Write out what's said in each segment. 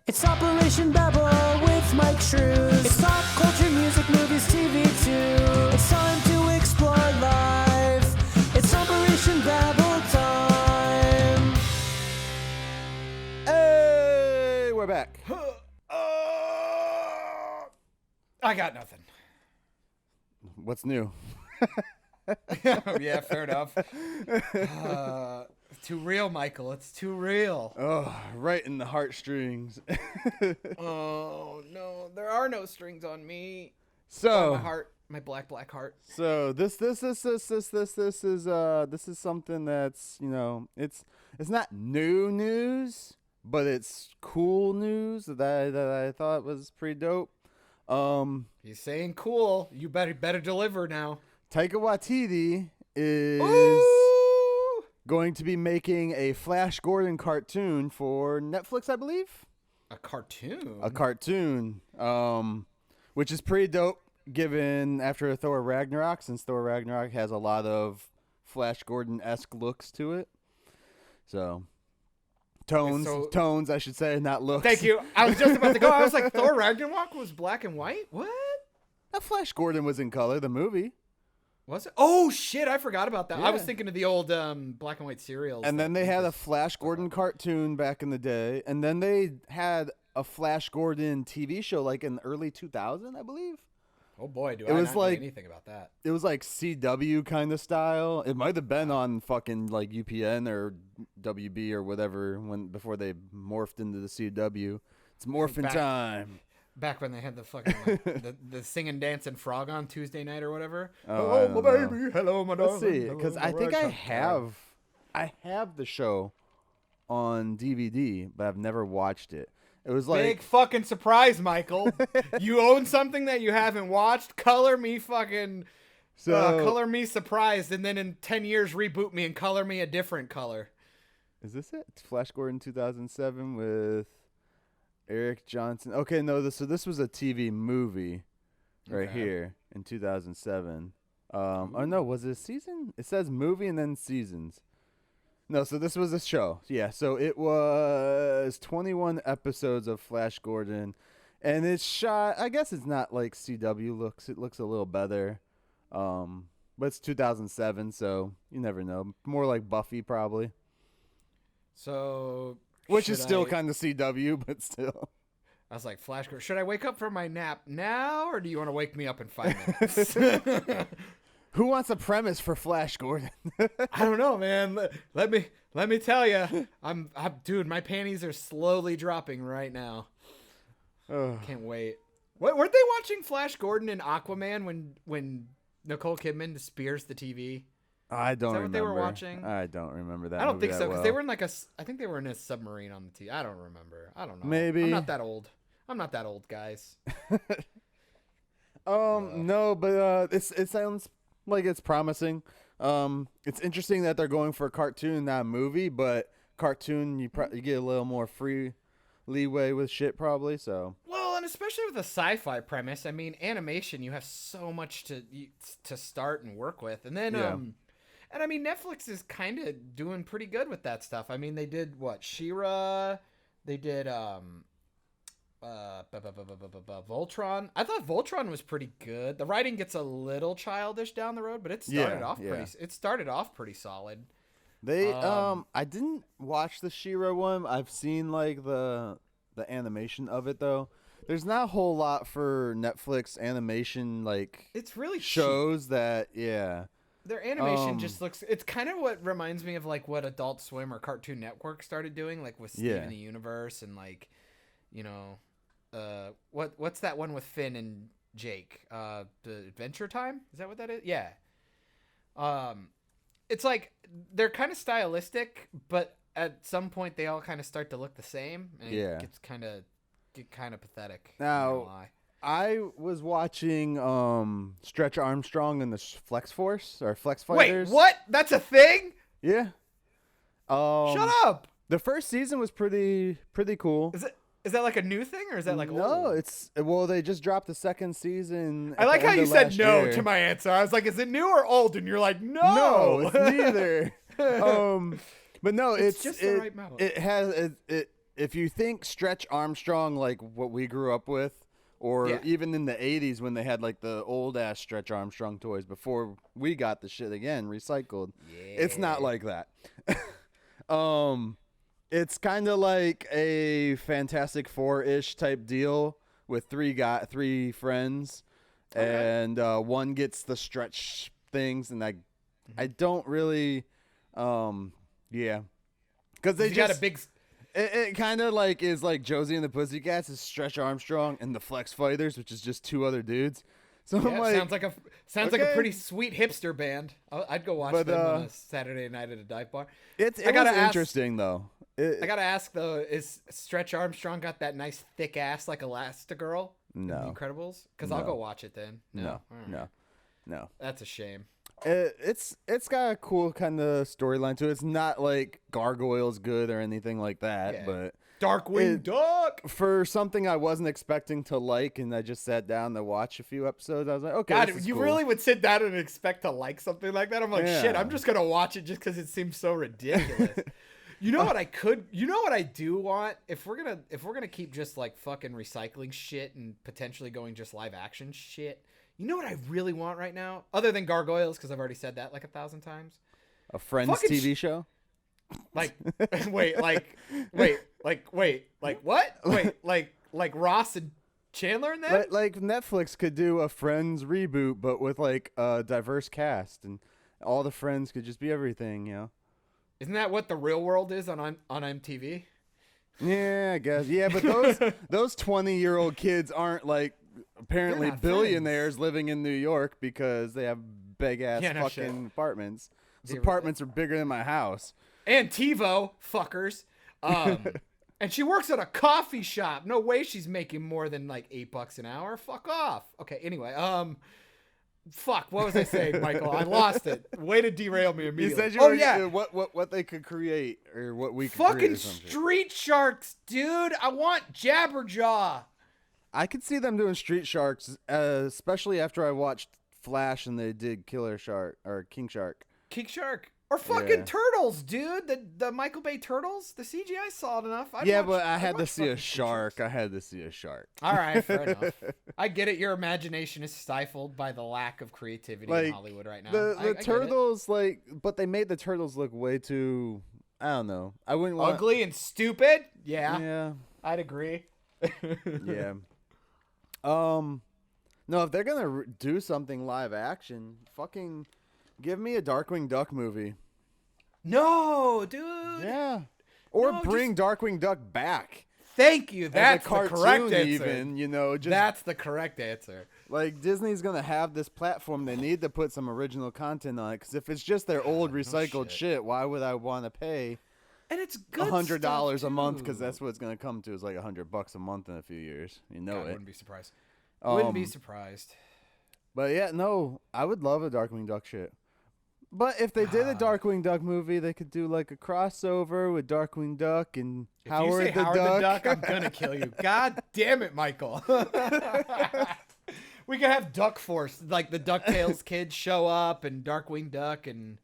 It's Operation Babble with Myke Shrews. It's pop culture, music, movies, TV too. It's time to explore life. It's Operation Babble time. Hey, we're back. I got nothing. What's new? Yeah, fair enough. It's too real, Michael. It's too real. Oh, right in the heartstrings. Oh no, there are no strings on me. So my heart, my black heart. So this is something that's, you know, it's not new news, but it's cool news that I thought was pretty dope. He's saying cool. You better deliver now. Taika Waititi is going to be making a Flash Gordon cartoon for Netflix, I believe. A cartoon? A cartoon, which is pretty dope given after Thor Ragnarok, since Thor Ragnarok has a lot of Flash Gordon-esque looks to it. So, tones, I should say, not looks. Thank you. I was just about to go. I was like, Thor Ragnarok was black and white? What? That Flash Gordon was in color, the movie. Was it? Oh, shit. I forgot about that. Yeah. I was thinking of the old black and white serials. And then they had a Flash Gordon cartoon back in the day. And then they had a Flash Gordon TV show like in early 2000, I believe. Oh, boy. Do I not know anything about that. It was like CW kind of style. It might have been on fucking like UPN or WB or whatever before they morphed into the CW. It's morphin' time. Back when they had the fucking the singing, dancing frog on Tuesday night or whatever. Oh, hello, my baby. Hello, my darling. Let's see, because I think I have the show on DVD, but I've never watched it. It was like big fucking surprise, Michael. You own something that you haven't watched. Color me fucking. Color me surprised, and then in 10 years reboot me and color me a different color. Is this it? It's Flash Gordon 2007 with Eric Johnson. Okay, no, this was a TV movie right here in 2007. Oh no, was it a season? It says movie and then seasons. No, so this was a show. Yeah, so it was 21 episodes of Flash Gordon, and it's shot, I guess it's not like CW looks. It looks a little better. But it's 2007, so you never know. More like Buffy probably. So which is still kind of CW, but still. I was like, Flash Gordon, should I wake up from my nap now, or do you want to wake me up in 5 minutes? Who wants a premise for Flash Gordon? I don't know, man. Let me tell you, I'm dude. My panties are slowly dropping right now. Can't wait. What weren't they watching Flash Gordon and Aquaman when Nicole Kidman spears the TV? I don't remember. Is that what they were watching? I don't remember that. I don't think so, because well. they were in like I think they were in a submarine on the TV. I don't remember. I don't know. Maybe. I'm not that old. I'm not that old, guys. No, but it sounds like it's promising. It's interesting that they're going for a cartoon, not a movie, but cartoon you get a little more free leeway with shit probably. So well, and especially with a sci-fi premise, I mean, animation, you have so much to start and work with, and then and I mean, Netflix is kind of doing pretty good with that stuff. I mean, they did what, She-Ra, they did Voltron. I thought Voltron was pretty good. The writing gets a little childish down the road, but it started off pretty solid. They I didn't watch the She-Ra one. I've seen like the animation of it though. There's not a whole lot for Netflix animation, like it's really shows cheap. That their animation just looks, it's kind of what reminds me of like what Adult Swim or Cartoon Network started doing, like with Steven the Universe and like, you know, what's that one with Finn and Jake? The Adventure Time? Is that what that is? Yeah. It's like they're kind of stylistic, but at some point they all kind of start to look the same, and it gets kind of pathetic. Now, I was watching Stretch Armstrong and the Flex Force or Flex Fighters. Wait, what? That's a thing? Yeah. Shut up. The first season was pretty cool. Is that like a new thing, or is that like old? No, they just dropped the second season. I like how you said no to my answer. I was like, is it new or old? And you're like, no. No, it's neither. But no, it's just the right amount. It has if you think Stretch Armstrong like what we grew up with, or even in the 80s when they had like the old ass Stretch Armstrong toys before we got the shit again recycled, it's not like that. It's kind of like a Fantastic Four-ish type deal with three friends, and one gets the stretch things, and I don't really, because they just got a big. It kind of like is like Josie and the Pussycats is Stretch Armstrong and the Flex Fighters, which is just two other dudes. So I'm like, sounds like a pretty sweet hipster band. I'd go watch them on a Saturday night at a dive bar. It was interesting though. I gotta ask though, is Stretch Armstrong got that nice thick ass like Elastigirl? No. Incredibles? Because I'll go watch it then. No. That's a shame. It's got a cool kind of storyline to it. It's not like Gargoyle's good or anything like that, but Darkwing Duck for something I wasn't expecting to like, and I just sat down to watch a few episodes. I was like, okay, God, this is you cool. really would sit down and expect to like something like that? I'm like, shit, I'm just gonna watch it just because it seems so ridiculous. You know what I do want? If we're gonna keep just like fucking recycling shit and potentially going just live action shit. You know what I really want right now? Other than Gargoyles, because I've already said that like 1,000 times. A Friends TV show? Like, wait, what? Wait, like Ross and Chandler in that? Like Netflix could do a Friends reboot, but with like a diverse cast, and all the friends could just be everything, you know? Isn't that what The Real World is on MTV? Yeah, I guess. Yeah, but those 20-year-old kids aren't like apparently billionaires living in New York because they have big ass fucking apartments. Those apartments are bigger than my house. And TiVo, fuckers. And she works at a coffee shop. No way she's making more than like $8 an hour. Fuck off. Okay, anyway, fuck, what was I saying, Michael? I lost it. Way to derail me immediately. You said what they could create or what we could fucking create. Street Sharks, dude. I want Jabberjaw. I could see them doing Street Sharks, especially after I watched Flash and they did Killer Shark or King Shark. King Shark. Or fucking Turtles, dude. The Michael Bay Turtles. The CGI solid enough. I had to see a shark. I had to see a shark. All right, fair enough. I get it. Your imagination is stifled by the lack of creativity in Hollywood right now. The Turtles, but they made the Turtles look way too, I don't know. I wouldn't want... Ugly and stupid? Yeah. I'd agree. Yeah. No, if they're gonna do something live action, fucking give me a Darkwing Duck movie. No, dude. Yeah. Or bring Darkwing Duck back. Thank you. That's the correct answer. Even, that's the correct answer. Like, Disney's gonna have this platform. They need to put some original content on it. Because if it's just their old recycled shit, why would I want to pay? And it's good $100 a month, because that's what it's gonna come to. Is like $100 a month in a few years. You know it. Wouldn't be surprised. Wouldn't be surprised. But yeah, no, I would love a Darkwing Duck shit. But if they did a Darkwing Duck movie, they could do like a crossover with Darkwing Duck and Howard the Duck. I'm gonna kill you. God damn it, Michael. We could have Duck Force, like the DuckTales kids show up, and Darkwing Duck and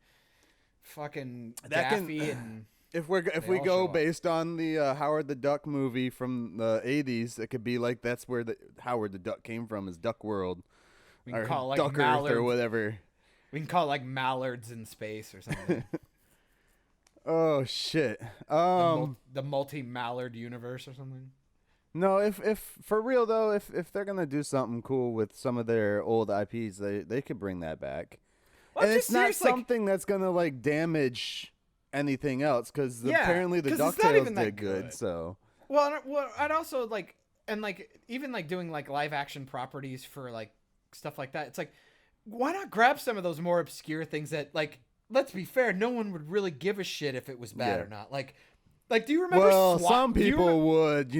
fucking Daffy and. If we go based on the Howard the Duck movie from the 80s, it could be like that's where the Howard the Duck came from, is Duck World. We can call it like Duck Earth or whatever. We can call it like Mallards in Space or something. Oh shit. The multi-Mallard universe or something. No, if for real though, if they're gonna do something cool with some of their old IPs, they could bring that back. Well, and it's not something that's gonna like damage anything else, because apparently the DuckTales did good. So I'd also like, and like even like doing like live action properties for like stuff like that. It's like, why not grab some of those more obscure things that, like, let's be fair, no one would really give a shit if it was bad or not. Like do you remember? Well, some people would,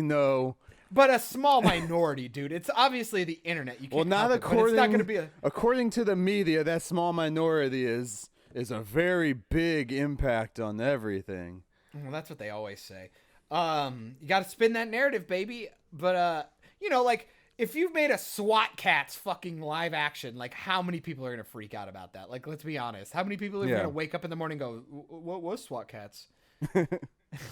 But a small minority, dude. It's obviously the internet. You can't not according. It's not going to be according to the media, that small minority is a very big impact on everything. Well, that's what they always say. You got to spin that narrative, baby. But like, if you've made a SWAT Cats fucking live action, like, how many people are going to freak out about that? Like, let's be honest. How many people are going to wake up in the morning and go, what was SWAT Cats?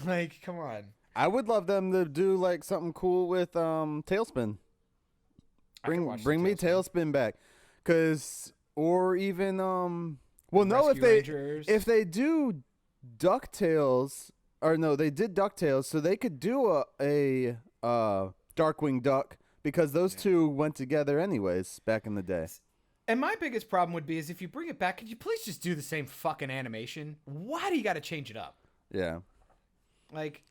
Like, come on. I would love them to do like something cool with Tailspin. Bring me Tailspin back, or even well, no, if they do DuckTales, or no, they did DuckTales, so they could do a Darkwing Duck, because those two went together anyways back in the day. And my biggest problem would be is if you bring it back, could you please just do the same fucking animation? Why do you got to change it up? Yeah. Like,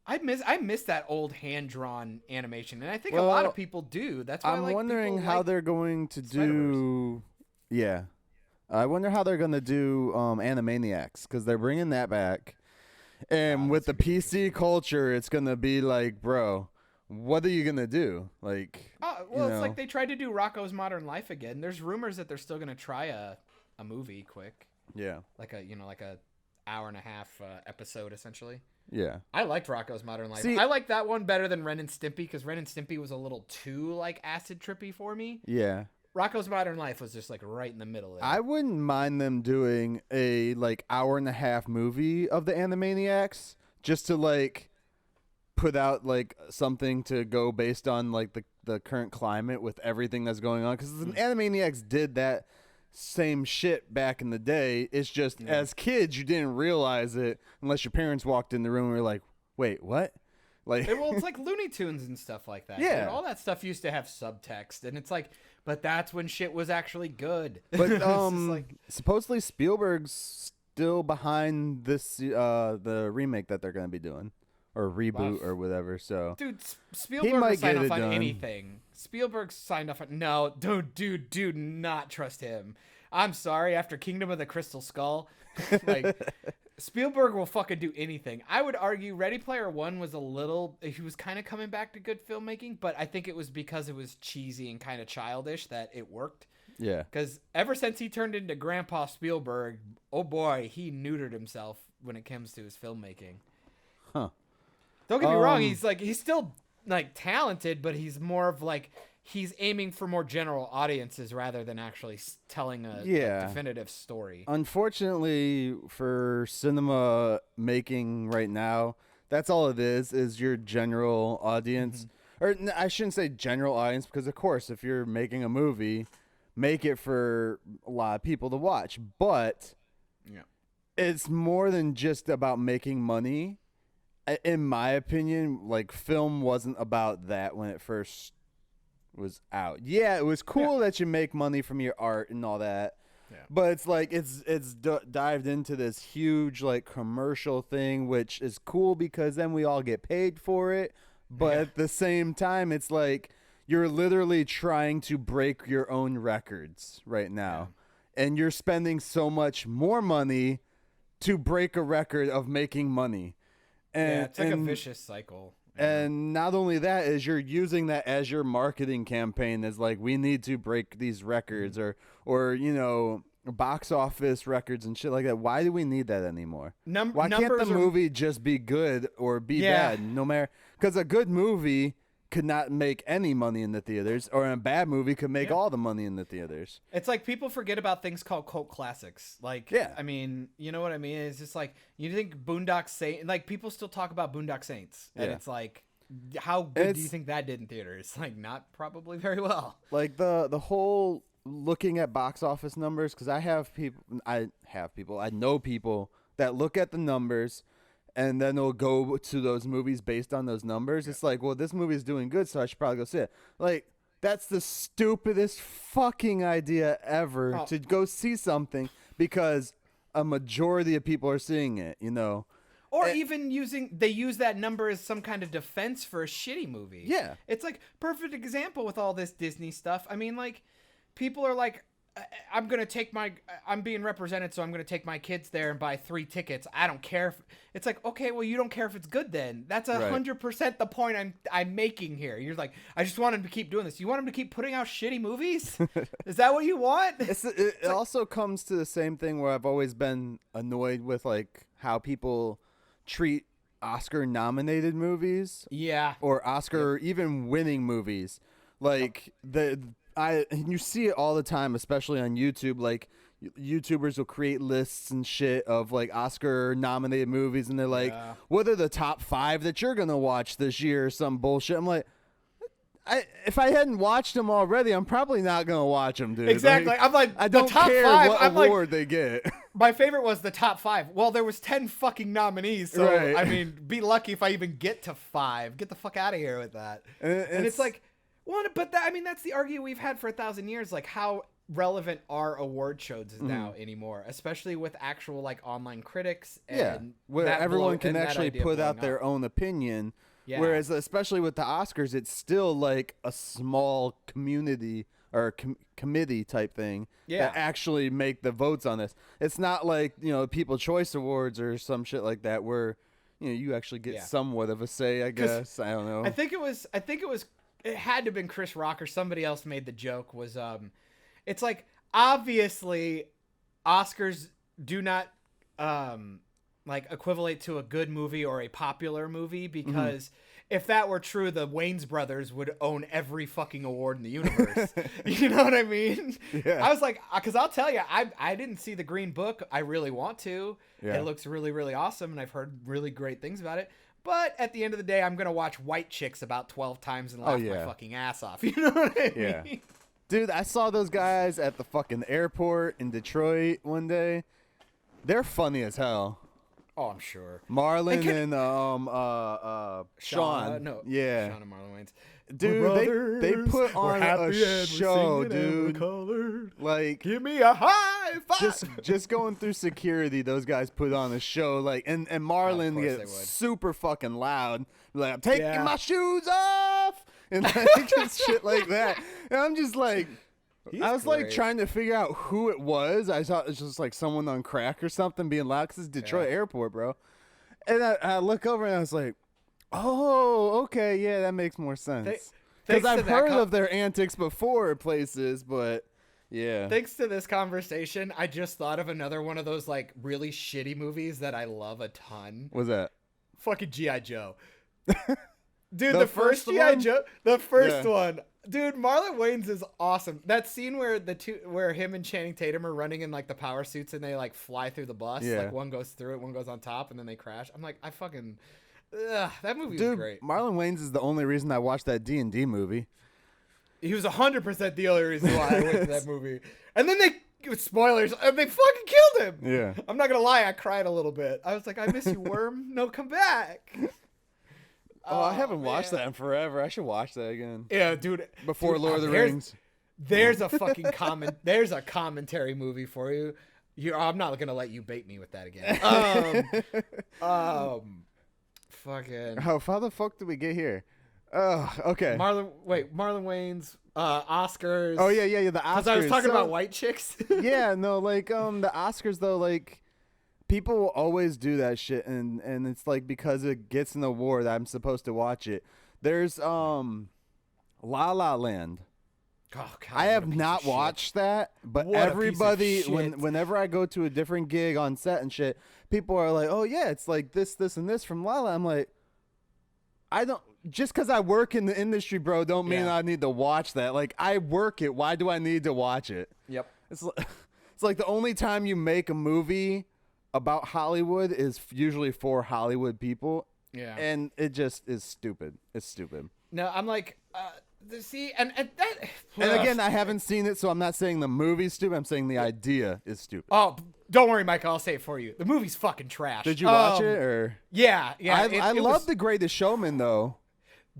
I miss that old hand-drawn animation, and I think a lot of people do. That's why I'm wondering how they're going to do. Yeah, I wonder how they're going to do Animaniacs, because they're bringing that back, and with the PC culture, it's going to be like, bro, what are you going to do? Like, it's like they tried to do Rocko's Modern Life again. There's rumors that they're still going to try a movie quick. Yeah, like a hour and a half episode essentially. Yeah. I liked Rocko's Modern Life. I like that one better than Ren and Stimpy, because Ren and Stimpy was a little too like acid trippy for me. Yeah. Rocko's Modern Life was just like right in the middle of it. I wouldn't mind them doing a like hour and a half movie of the Animaniacs, just to like put out like something to go based on like the current climate with everything that's going on, because the Animaniacs did that same shit back in the day. It's just as kids you didn't realize it unless your parents walked in the room and were like, wait, what? Like, well, it's like Looney Tunes and stuff like that. Yeah. Dude. All that stuff used to have subtext, and it's like, but that's when shit was actually good. But supposedly Spielberg's still behind this the remake that they're going to be doing, or reboot or whatever. So dude, Spielberg might signed off on anything. Spielberg signed off on dude, do not trust him. I'm sorry. After Kingdom of the Crystal Skull, like Spielberg will fucking do anything. I would argue Ready Player One was he was kind of coming back to good filmmaking, but I think it was because it was cheesy and kind of childish that it worked. Yeah. Because ever since he turned into Grandpa Spielberg, oh boy, he neutered himself when it comes to his filmmaking. Huh. Don't get me wrong. He's still like talented, but he's more of like, he's aiming for more general audiences rather than actually telling a definitive story. Unfortunately for cinema making right now, that's all it is your general audience. Or I shouldn't say general audience, because of course if you're making a movie, make it for a lot of people to watch, but it's more than just about making money. In my opinion, like, film wasn't about that when it first was out. Yeah, it was cool that you make money from your art and all that. Yeah. But it's like it's dived into this huge like commercial thing, which is cool because then we all get paid for it. But at the same time, it's like you're literally trying to break your own records right now. Yeah. And you're spending so much more money to break a record of making money. And, it's like a vicious cycle. And not only that, is you're using that as your marketing campaign, as like, we need to break these records, or you know, box office records and shit like that. Why do we need that anymore? Why can't the movie just be good or be bad? No matter, because a good movie could not make any money in the theaters, or a bad movie could make all the money in the theaters. It's like people forget about things called cult classics. Like, I mean, you know what I mean? It's just like, you think Boondock Saints, like, people still talk about Boondock Saints, and it's like, how good do you think that did in theaters? Like, not probably very well. Like the whole looking at box office numbers, because I know people that look at the numbers and then they'll go to those movies based on those numbers. Yeah. It's like, well, this movie is doing good, so I should probably go see it. Like, that's the stupidest fucking idea ever, to go see something because a majority of people are seeing it, you know? Or even they use that number as some kind of defense for a shitty movie. Yeah. It's like, perfect example with all this Disney stuff. I mean, like, people are like, I'm being represented, so I'm going to take my kids there and buy 3 tickets. I don't care it's like, okay, well, you don't care if it's good then. That's 100% the point I'm making here. You're like, I just want him to keep doing this. You want him to keep putting out shitty movies? Is that what you want? It also comes to the same thing where I've always been annoyed with, like, how people treat Oscar nominated movies. Yeah. Or Oscar even winning movies. Like, you see it all the time, especially on YouTube. Like, YouTubers will create lists and shit of like Oscar nominated movies, and they're like, what are the top 5 that you're gonna watch this year or some bullshit. I'm like, if I hadn't watched them already, I'm probably not gonna watch them, dude. Exactly. Like, I'm like, I don't the top care 5, what I'm award they get. My favorite was the top 5. Well, there was 10 fucking nominees, so Right. I mean, be lucky if I even get to 5. Get the fuck out of here with that. And it's like, well, but I mean, that's the argument we've had for 1,000 years. Like, how relevant are award shows now anymore, especially with actual like online critics and where everyone can actually put out their own opinion. Whereas especially with the Oscars, it's still like a small community or committee type thing that actually make the votes on this. It's not like, you know, People's Choice Awards or some shit like that where, you know, you actually get somewhat of a say, I guess. I don't know. I think it had to have been Chris Rock or somebody else made the joke was it's like, obviously Oscars do not like equivalent to a good movie or a popular movie, because if that were true, the Wayans brothers would own every fucking award in the universe. You know what I mean? Yeah. I was like, because I'll tell you, I didn't see The Green Book. I really want to. Yeah. It looks really, really awesome, and I've heard really great things about it. But at the end of the day, I'm going to watch White Chicks about 12 times and laugh my fucking ass off. You know what I mean? Yeah. Dude, I saw those guys at the fucking airport in Detroit one day. They're funny as hell. Oh, I'm sure. Marlon and Sean. No. Yeah. Sean and Marlon Wayans. Dude, they put on a show, dude. Like, give me a high five. Just going through security, those guys put on a show. Like, and Marlon gets super fucking loud. Like, I'm taking my shoes off, and like just shit like that. And I'm just like, I was like trying to figure out who it was. I thought it was just like someone on crack or something being loud, because it's Detroit airport, bro. And I look over and I was like, oh, okay, yeah, that makes more sense. Because I've heard of their antics before at places, but yeah. Thanks to this conversation, I just thought of another one of those like really shitty movies that I love a ton. What's that? Fucking G.I. Joe. Dude, the first G.I. Joe, the first one. Dude, Marlon Wayans is awesome. That scene where him and Channing Tatum are running in like the power suits and they like fly through the bus. Yeah. Like one goes through it, one goes on top, and then they crash. I'm like, that movie is great. Marlon Wayans is the only reason I watched that D&D movie. He was 100% the only reason why I went to that movie. And then spoilers, and they fucking killed him. Yeah. I'm not gonna lie, I cried a little bit. I was like, I miss you, Worm. No, come back. Oh, I haven't watched that in forever. I should watch that again. Yeah, dude. Before Lord of the Rings. There's a fucking there's a commentary movie for you. I'm not gonna let you bait me with that again. Fucking. Oh, how the fuck did we get here? Oh, okay. Marlon Wayans, Oscars. Oh yeah, the Oscars. Because I was talking about white chicks. Yeah, no, like the Oscars though, like people will always do that shit, and it's like because it gets an award, I'm supposed to watch it. There's La La Land. Oh, God, I have not watched that, but everybody, whenever I go to a different gig on set and shit, people are like, "Oh yeah, it's like this, and this from La La." I'm like, I don't. Just because I work in the industry, bro, don't mean I need to watch that. Like, I work it. Why do I need to watch it? Yep. It's like the only time you make a movie about Hollywood is usually for Hollywood people. Yeah. And it just is stupid. It's stupid. No, I'm like, see, and that. And again, I haven't seen it, so I'm not saying the movie's stupid. I'm saying the idea is stupid. Oh, don't worry, Mike. I'll say it for you. The movie's fucking trash. Did you watch it? Or Yeah. I love The Greatest Showman, though.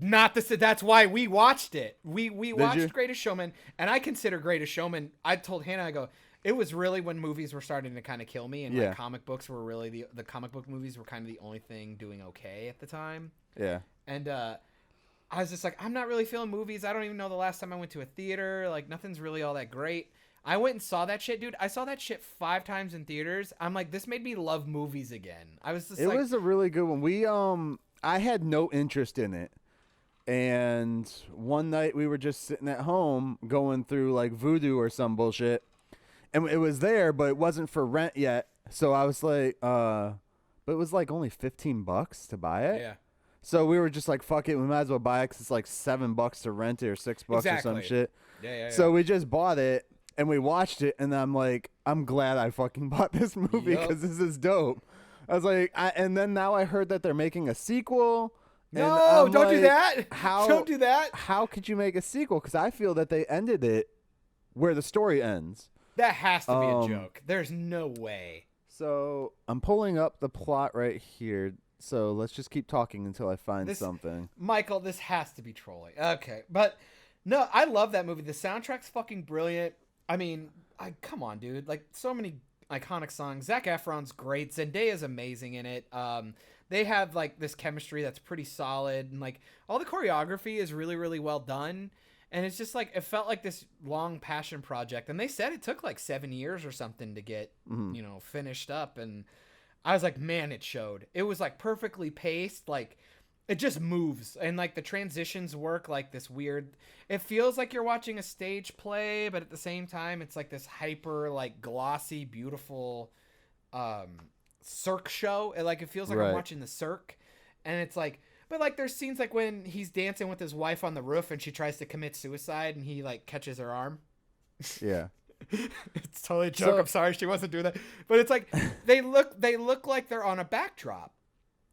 Not the. That's why we watched it. We watched Greatest Showman, and I consider Greatest Showman. I told Hannah, I go, it was really when movies were starting to kind of kill me, and like comic books were really the comic book movies were kind of the only thing doing okay at the time. Yeah. And I was just like, I'm not really feeling movies. I don't even know the last time I went to a theater. Like, nothing's really all that great. I went and saw that shit, dude. I saw that shit 5 times in theaters. I'm like, this made me love movies again. I was just It was a really good one. We I had no interest in it. And one night we were just sitting at home going through like Vudu or some bullshit. And it was there, but it wasn't for rent yet. So I was like, but it was like only $15 to buy it. Yeah. So we were just like, fuck it, we might as well buy it because it's like $7 to rent it or $6 or some shit. Yeah. So we just bought it and we watched it, and I'm like, I'm glad I fucking bought this movie because this is dope. I was like, and then now I heard that they're making a sequel. No, don't do that. Don't do that. How could you make a sequel? Because I feel that they ended it where the story ends. That has to be a joke. There's no way. So I'm pulling up the plot right here. So let's just keep talking until I find something. Michael, this has to be trolling. Okay. But no, I love that movie. The soundtrack's fucking brilliant. I mean, come on, dude. Like, so many iconic songs. Zac Efron's great. Zendaya's amazing in it. They have like this chemistry that's pretty solid, and like all the choreography is really, really well done. And it's just like, it felt like this long passion project. And they said it took like 7 years or something to get, finished up. And I was like, man, it showed. It was like perfectly paced. Like, it just moves. And like the transitions work like this weird, it feels like you're watching a stage play, but at the same time, it's like this hyper, like glossy, beautiful Cirque show. It feels like I'm watching the Cirque. And it's like, but like there's scenes like when he's dancing with his wife on the roof and she tries to commit suicide and he like catches her arm. Yeah. It's totally a joke. I'm sorry she wasn't doing that. But it's like they look like they're on a backdrop.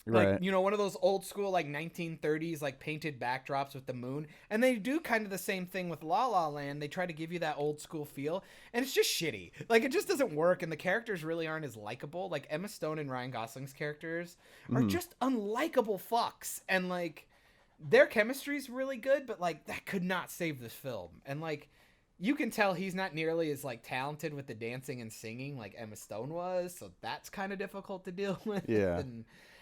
Like, one of those old school like 1930s like painted backdrops with the moon. And they do kind of the same thing with La La Land. They try to give you that old school feel, and it's just shitty. Like, it just doesn't work, and the characters really aren't as likable. Like, Emma Stone and Ryan Gosling's characters are just unlikable fucks. And like their chemistry is really good, but like that could not save this film. And like you can tell he's not nearly as like talented with the dancing and singing like Emma Stone was, so that's kind of difficult to deal with. Yeah.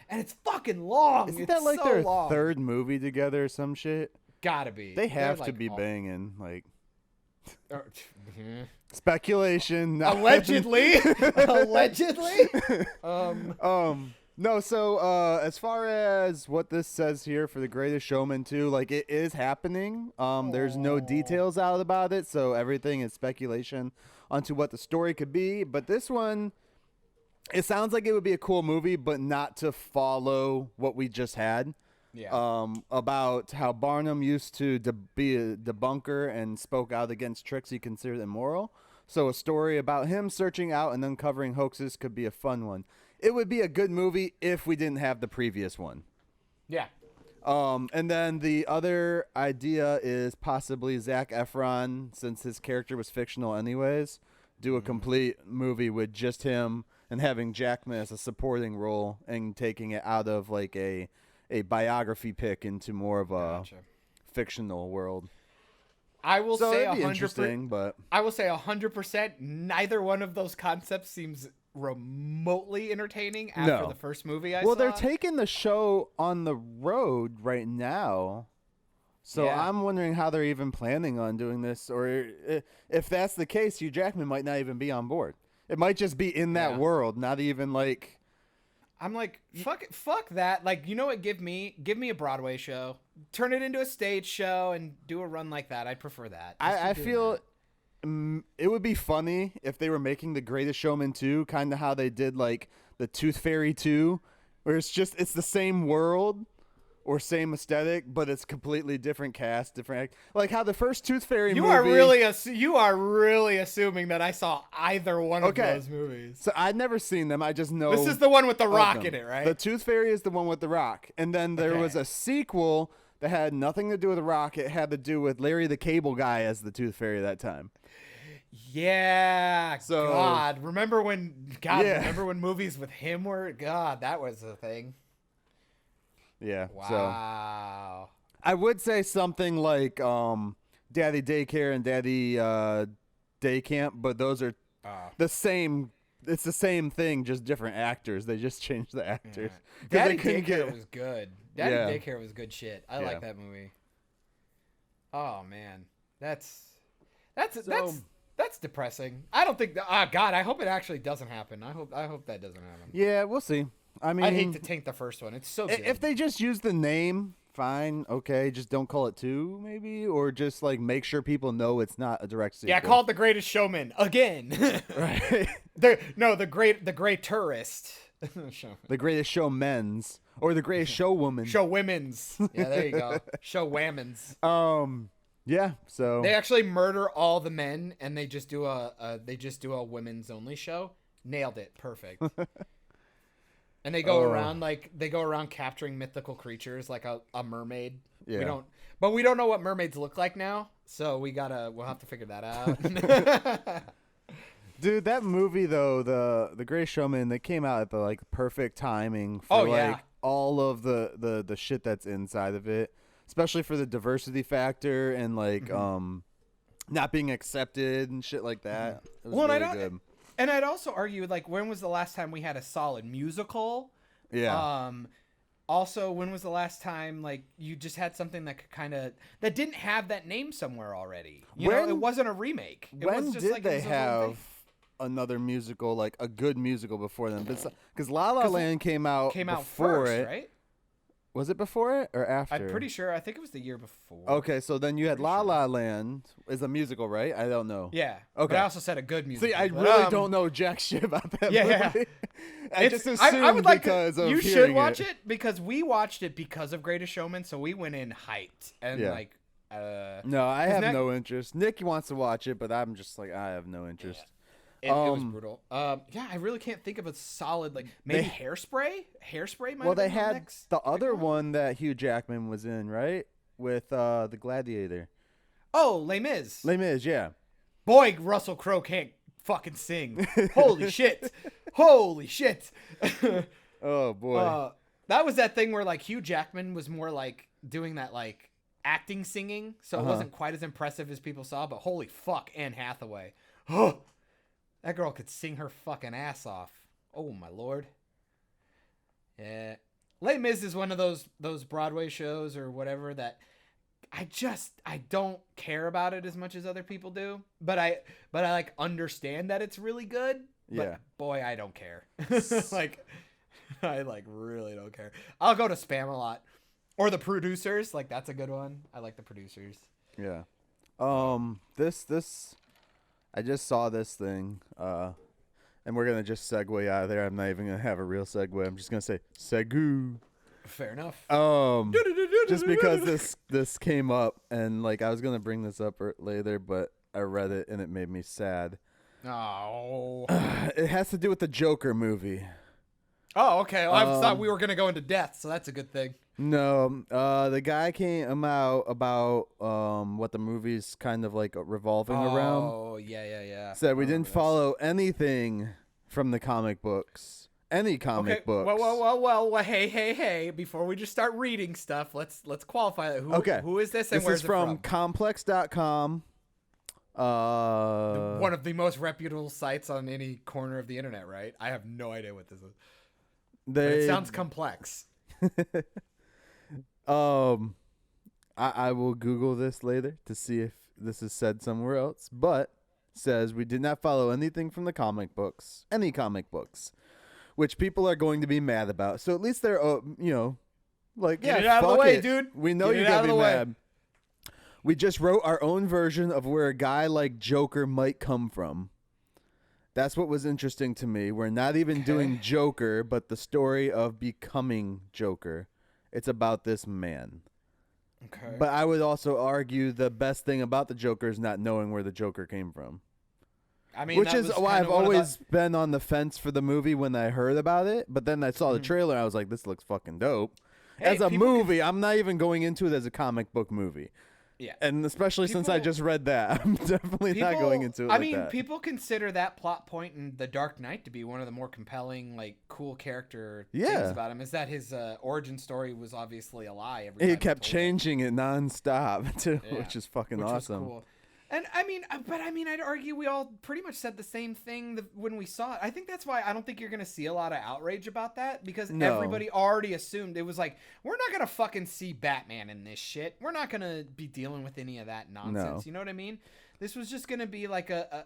And it's fucking long. Isn't that like their third movie together or some shit? Gotta be. They have to be banging. Like, speculation. Allegedly. Allegedly. No, so as far as what this says here for The Greatest Showman 2, like, it is happening. There's no details out about it, so everything is speculation onto what the story could be. But this one, it sounds like it would be a cool movie, but not to follow what we just had. Yeah. About how Barnum used to be a debunker and spoke out against tricks he considered immoral. So a story about him searching out and uncovering hoaxes could be a fun one. It would be a good movie if we didn't have the previous one. Yeah. And then the other idea is possibly Zac Efron, since his character was fictional anyways, do a complete movie with just him and having Jackman as a supporting role and taking it out of like a biography pick into more of a fictional world. I will say 100%, but I will say 100%. Neither one of those concepts seems remotely entertaining after the first movie I saw. Well, they're taking the show on the road right now. So I'm wondering how they're even planning on doing this, or if that's the case, Hugh Jackman might not even be on board. It might just be in that world, not even like. I'm like, fuck that. Like, you know what? Give me a Broadway show, turn it into a stage show, and do a run like that. I'd prefer that. I feel it would be funny if they were making The Greatest Showman 2, kind of how they did like the Tooth Fairy 2, where it's the same world. Or same aesthetic, but it's completely different cast, different act. Like how the first Tooth Fairy movie. You are really assuming that I saw either one of those movies. So I'd never seen them. I just know this is the one with the Rock in it, right? The Tooth Fairy is the one with the Rock, and then there was a sequel that had nothing to do with the Rock. It had to do with Larry the Cable Guy as the Tooth Fairy that time. Yeah. So remember when movies with him were that was a thing. Yeah. Wow. So I would say something like Daddy Daycare and Daddy Day Camp, but those are the same. It's the same thing, just different actors. They just changed the actors. Yeah. Daddy Daycare was good. Daddy Daycare was good shit. I like that movie. Oh man, that's depressing. I don't think. God, I hope it actually doesn't happen. I hope that doesn't happen. Yeah, we'll see. I mean, I hate to taint the first one. It's so good. If they just use the name, fine, okay. Just don't call it 2, maybe, or just like make sure people know it's not a direct sequel. Yeah, call it The Greatest Showman again. Right. The Great Tourist. The Greatest Showmen's or The Greatest Showwoman. Showwomen's. Yeah, there you go. Showwomen's. Yeah, so They actually murder all the men, and they just do a women's only show. Nailed it, perfect. And they go around capturing mythical creatures like a mermaid. Yeah. We don't know what mermaids look like now, so we'll have to figure that out. Dude, that movie though, the Greatest Showman, they came out at the like perfect timing for all of the shit that's inside of it, especially for the diversity factor and like not being accepted and shit like that. It was really good. And I'd also argue, like, when was the last time we had a solid musical? Yeah. Also, when was the last time, like, you just had something that that didn't have that name somewhere already? You know, it wasn't a remake. When did they have another musical, like a good musical before them? Because La La Land came out before first, it. Right? Was it before it or after? I'm pretty sure. I think it was the year before. Okay, so then you had La La Land is a musical, right? I don't know. Yeah. Okay. But I also said a good musical. See, I really don't know jack shit about that movie. I just assumed I would like because of you hearing should watch it because we watched it because of Greatest Showman, so we went in hyped and no, I have no interest. Nick wants to watch it, but I'm just like I have no interest. Yeah. It was brutal. I really can't think of a solid maybe Hairspray. Hairspray might. Well, they had the other one that Hugh Jackman was in, right, with the Gladiator. Oh, Les Mis. Les Mis, yeah. Boy, Russell Crowe can't fucking sing. Holy shit! Holy shit! Oh boy. That was that thing where like Hugh Jackman was more like doing that like acting singing, so it wasn't quite as impressive as people saw. But holy fuck, Anne Hathaway. That girl could sing her fucking ass off. Oh, my lord. Yeah. Les Mis is one of those Broadway shows or whatever that I don't care about it as much as other people do. But I like understand that it's really good. But Yeah. Boy, I don't care. I really don't care. I'll go to Spamalot or The Producers. Like that's a good one. I like The Producers. Yeah. This I just saw this thing, and we're gonna just segue out of there. I'm not even gonna have a real segue. I'm just gonna say segu. Fair enough. Just because this came up, and like I was gonna bring this up later, but I read it and it made me sad. Oh. It has to do with the Joker movie. Oh, okay. Well, I thought we were gonna go into death, so that's a good thing. No, the guy came out about what the movie's kind of like revolving around. Oh, yeah. Said we didn't follow anything from the comic books. Any comic books. Well, hey. Before we just start reading stuff, let's qualify that. Who is this and this where's is from Complex.com. One of the most reputable sites on any corner of the internet, right? I have no idea what this is. But it sounds complex. I will Google this later to see if this is said somewhere else, but says we did not follow anything from the comic books, any comic books, which people are going to be mad about. So at least they're, like, Get it out of the way, dude. We know you're going to be mad. We just wrote our own version of where a guy like Joker might come from. That's what was interesting to me. We're not even doing Joker, but the story of becoming Joker. It's about this man. Okay. But I would also argue the best thing about the Joker is not knowing where the Joker came from. I mean, which is why I've always been on the fence for the movie when I heard about it. But then I saw the trailer and I was like, this looks fucking dope. Hey, as a movie, I'm not even going into it as a comic book movie. Yeah. And especially since I just read that, I'm definitely not going into it like that. People consider that plot point in The Dark Knight to be one of the more compelling, like, cool character things about him, is that his origin story was obviously a lie. He kept changing it nonstop, too, which is fucking awesome. Was cool. And, I'd argue we all pretty much said the same thing when we saw it. I think that's why I don't think you're going to see a lot of outrage about that, because everybody already assumed it was like, we're not going to fucking see Batman in this shit. We're not going to be dealing with any of that nonsense. No. You know what I mean? This was just going to be like a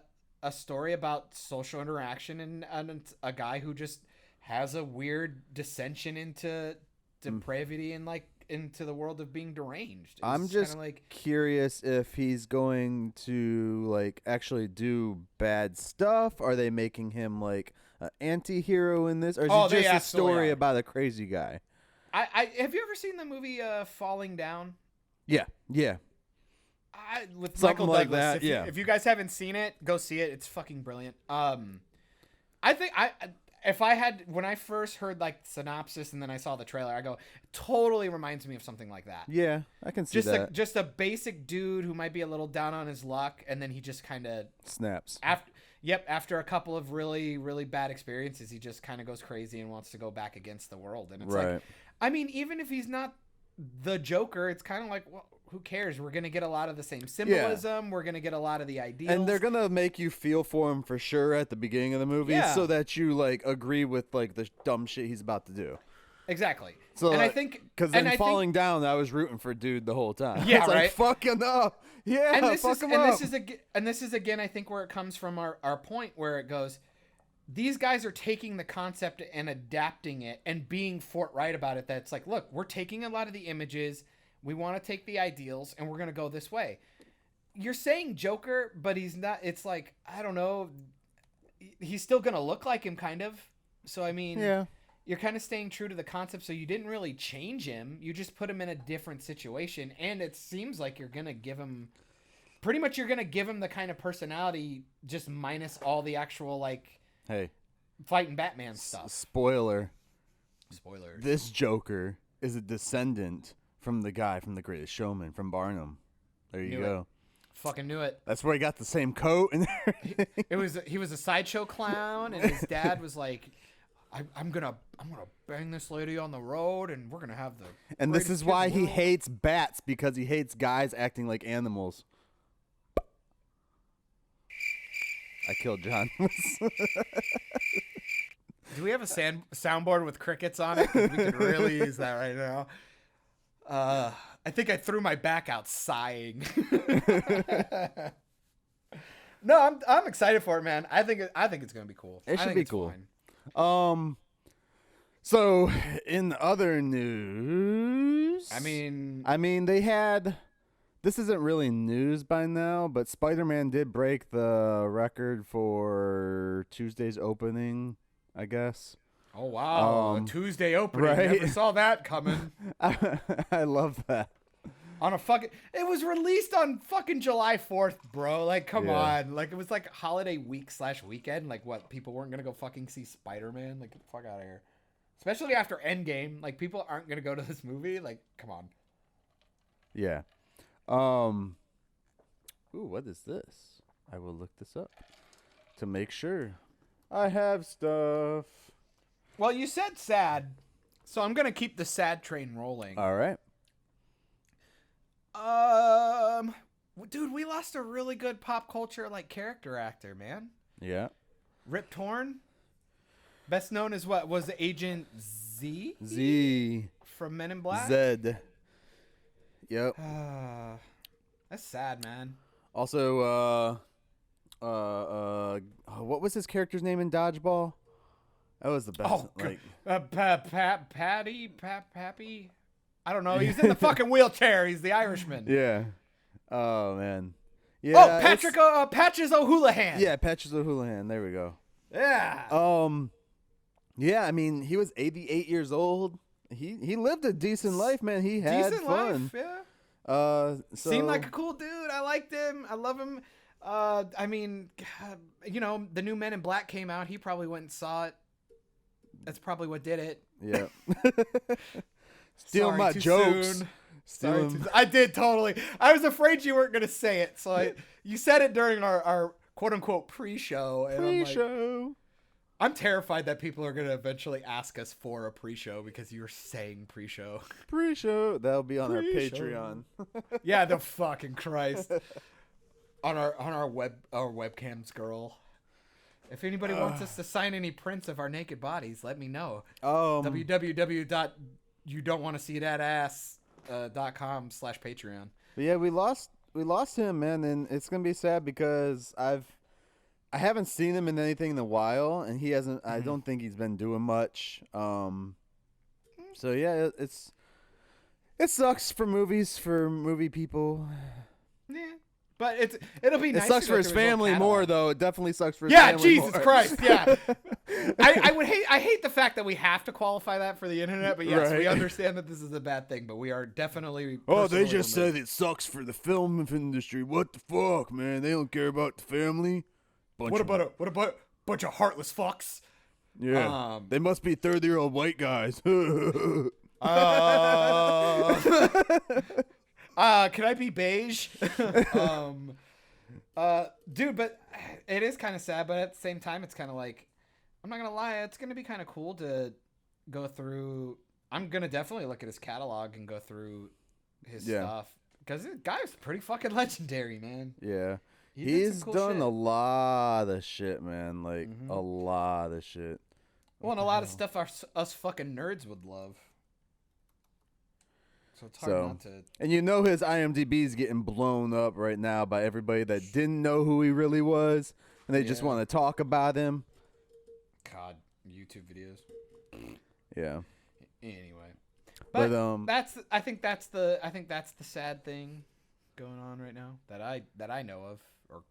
story about social interaction and a guy who just has a weird dissension into depravity and, like, into the world of being deranged. I'm just curious if he's going to like actually do bad stuff. Are they making him like an anti-hero in this, or is it just a story about a crazy guy? I have you ever seen the movie Falling Down? Yeah. with Something Michael like Douglas. that, If you guys haven't seen it, go see it. It's fucking brilliant. I think if I had, when I first heard like synopsis and then I saw the trailer, I go, it totally reminds me of something like that. Yeah, I can see that. Just a basic dude who might be a little down on his luck, and then he just kind of snaps. After a couple of really, really bad experiences, he just kind of goes crazy and wants to go back against the world. And it's like, I mean, even if he's not the Joker, it's kind of like, well, who cares? We're going to get a lot of the same symbolism. Yeah. We're going to get a lot of the ideals. And they're going to make you feel for him for sure at the beginning of the movie so that you like agree with like the dumb shit he's about to do. Exactly. So, and I think, because then falling down, I was rooting for dude the whole time. Yeah, it's right. Like, fuck him up. Yeah, and this fuck is, him and up. This is again, I think, where it comes from our point where it goes, these guys are taking the concept and adapting it and being forthright about it. That's like, look, we're taking a lot of the images, we want to take the ideals, and we're going to go this way. You're saying Joker, but he's not. It's like, I don't know. He's still going to look like him, kind of. So, I mean, you're kind of staying true to the concept. So you didn't really change him. You just put him in a different situation. And it seems like you're going to give him, pretty much you're going to give him the kind of personality, just minus all the actual, like, fighting Batman stuff. Spoilers. This Joker is a descendant from the guy from The Greatest Showman, from Barnum. There you go. Fucking knew it. That's where he got the same coat and everything. He was a sideshow clown, and his dad was like, I'm gonna bang this lady on the road, and we're gonna have the. And this is why he hates bats, because he hates guys acting like animals. I killed John. Do we have a soundboard with crickets on it? 'Cause we could really use that right now. I think I threw my back out sighing. No, I'm excited for it, man. I think it's gonna be cool. It should be cool. Fine. So in other news, I mean, they had. This isn't really news by now, but Spider-Man did break the record for Tuesday's opening, I guess. Oh, wow. A Tuesday opening. Right? Never saw that coming. I love that. It was released on fucking July 4th, bro. Like, come on. Like, it was like holiday week/weekend. Like, what? People weren't going to go fucking see Spider-Man? Like, get the fuck out of here. Especially after Endgame. Like, people aren't going to go to this movie. Like, come on. Yeah. Ooh, what is this? I will look this up to make sure I have stuff. Well, you said sad, so I'm gonna keep the sad train rolling. All right. Dude, we lost a really good pop culture like character actor, man. Yeah. Rip Torn, best known as what was Agent Z? Z from Men in Black. Zed. Yep. That's sad, man. Also, what was his character's name in Dodgeball? That was the best. Oh, like, Pappy. I don't know. He's in the fucking wheelchair. He's the Irishman. Yeah. Oh man. Yeah. Oh, Patches O'Houlihan. Yeah, Patches O'Houlihan. There we go. Yeah. Yeah. I mean, he was 88 years old. He lived a decent life, man. He had fun. Life, yeah. Seemed like a cool dude. I liked him. I love him. I mean, you know, the new Men in Black came out. He probably went and saw it. That's probably what did it. Yeah. Steal my jokes. I did totally. I was afraid you weren't gonna say it, so you said it during our quote unquote pre-show. And I'm terrified that people are gonna eventually ask us for a pre-show because you were saying pre-show. Pre-show. That'll be on our Patreon. Yeah, the fucking Christ. On our webcams, girl. If anybody wants us to sign any prints of our naked bodies, let me know. www.youdon'twannaseethatAss.com/Patreon. But yeah, we lost him, man, and it's gonna be sad because I haven't seen him in anything in a while, and he hasn't. I don't think he's been doing much. So yeah, it sucks for movie people. Yeah. But it'll be nice. It sucks to go for his through whole family catalog. more, though. It definitely sucks for his Yeah, family Jesus more. Christ, yeah. I hate the fact that we have to qualify that for the internet, but yes, we understand that this is a bad thing, but we are definitely. Oh, they just said it sucks for the film industry. What the fuck, man? They don't care about the family. What about a bunch of heartless fucks? Yeah, they must be 30-year-old white guys. Can I be beige? Dude, but it is kind of sad, but at the same time, it's kind of like, I'm not going to lie, it's going to be kind of cool to go through. I'm going to definitely look at his catalog and go through his stuff. Because the guy's pretty fucking legendary, man. Yeah. He's He's done a lot of shit, man. Like, a lot of shit. Well, and a lot of stuff us fucking nerds would love. So it's hard not to. And you know his IMDb's getting blown up right now by everybody that didn't know who he really was, and they just want to talk about him. God, YouTube videos. Yeah. Anyway, but I think that's the sad thing going on right now that I know of, or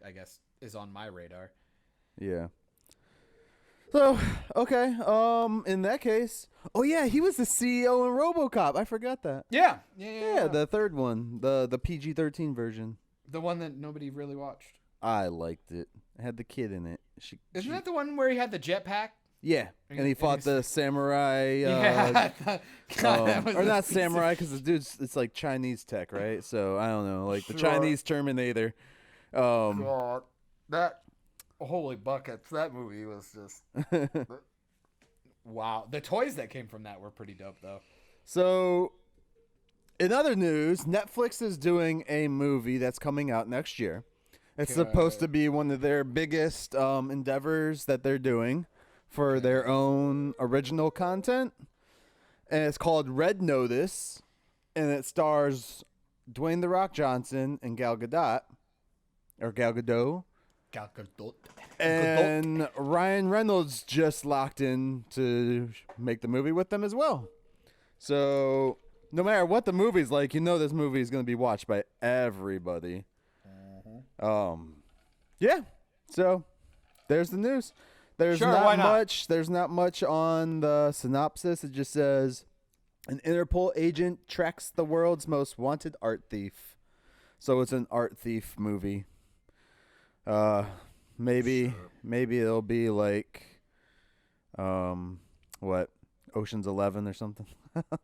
I guess is on my radar. Yeah. So, okay, in that case, oh yeah, he was the CEO in RoboCop. I forgot that. Yeah, the third one, the PG-13 version. The one that nobody really watched. I liked it. It had the kid in it. Isn't that the one where he had the jetpack? Yeah, and he fought the samurai. Or not samurai, because the dude's, it's like Chinese tech, right? So, I don't know, like the Chinese Terminator. God, that... Holy buckets, that movie was just wow. The toys that came from that were pretty dope, though. So, in other news, Netflix is doing a movie that's coming out next year. It's supposed to be one of their biggest endeavors that they're doing for their own original content. And it's called Red Notice, and it stars Dwayne "The Rock" Johnson and Gal Gadot. And Ryan Reynolds just locked in to make the movie with them as well. So no matter what the movie's like, you know this movie is going to be watched by everybody. Yeah. So there's the news. There's not much on the synopsis. It just says an Interpol agent tracks the world's most wanted art thief. So it's an art thief movie. Maybe it'll be like, what, Ocean's 11 or something. I don't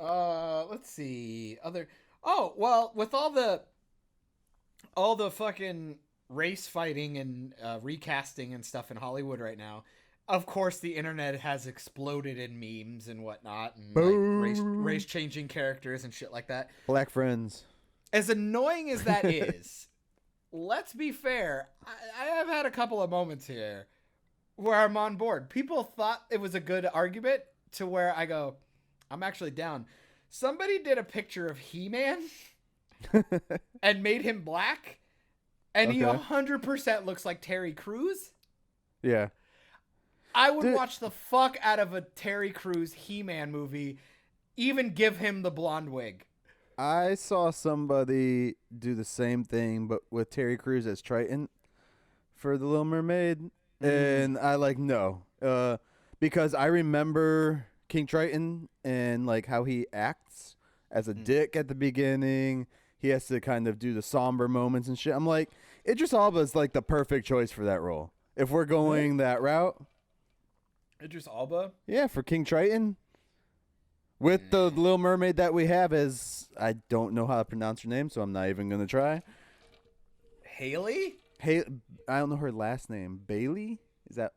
know. Let's see. With all the fucking race fighting and recasting and stuff in Hollywood right now, of course the internet has exploded in memes and whatnot, and like race changing characters and shit like that. Black friends. As annoying as that is, let's be fair. I have had a couple of moments here where I'm on board. People thought it was a good argument to where I go, I'm actually down. Somebody did a picture of He-Man and made him black, and he 100% looks like Terry Crews. Yeah. I would watch the fuck out of a Terry Crews He-Man movie, even give him the blonde wig. I saw somebody do the same thing, but with Terry Crews as Triton for The Little Mermaid, and I no, because I remember King Triton and like how he acts as a dick at the beginning. He has to kind of do the somber moments and shit. I'm like, Idris Elba is like the perfect choice for that role. If we're going that route, Idris Elba, yeah, for King Triton. With the Little Mermaid that we have is, I don't know how to pronounce her name, so I'm not even going to try. Haley? I don't know her last name. Bailey? Is that?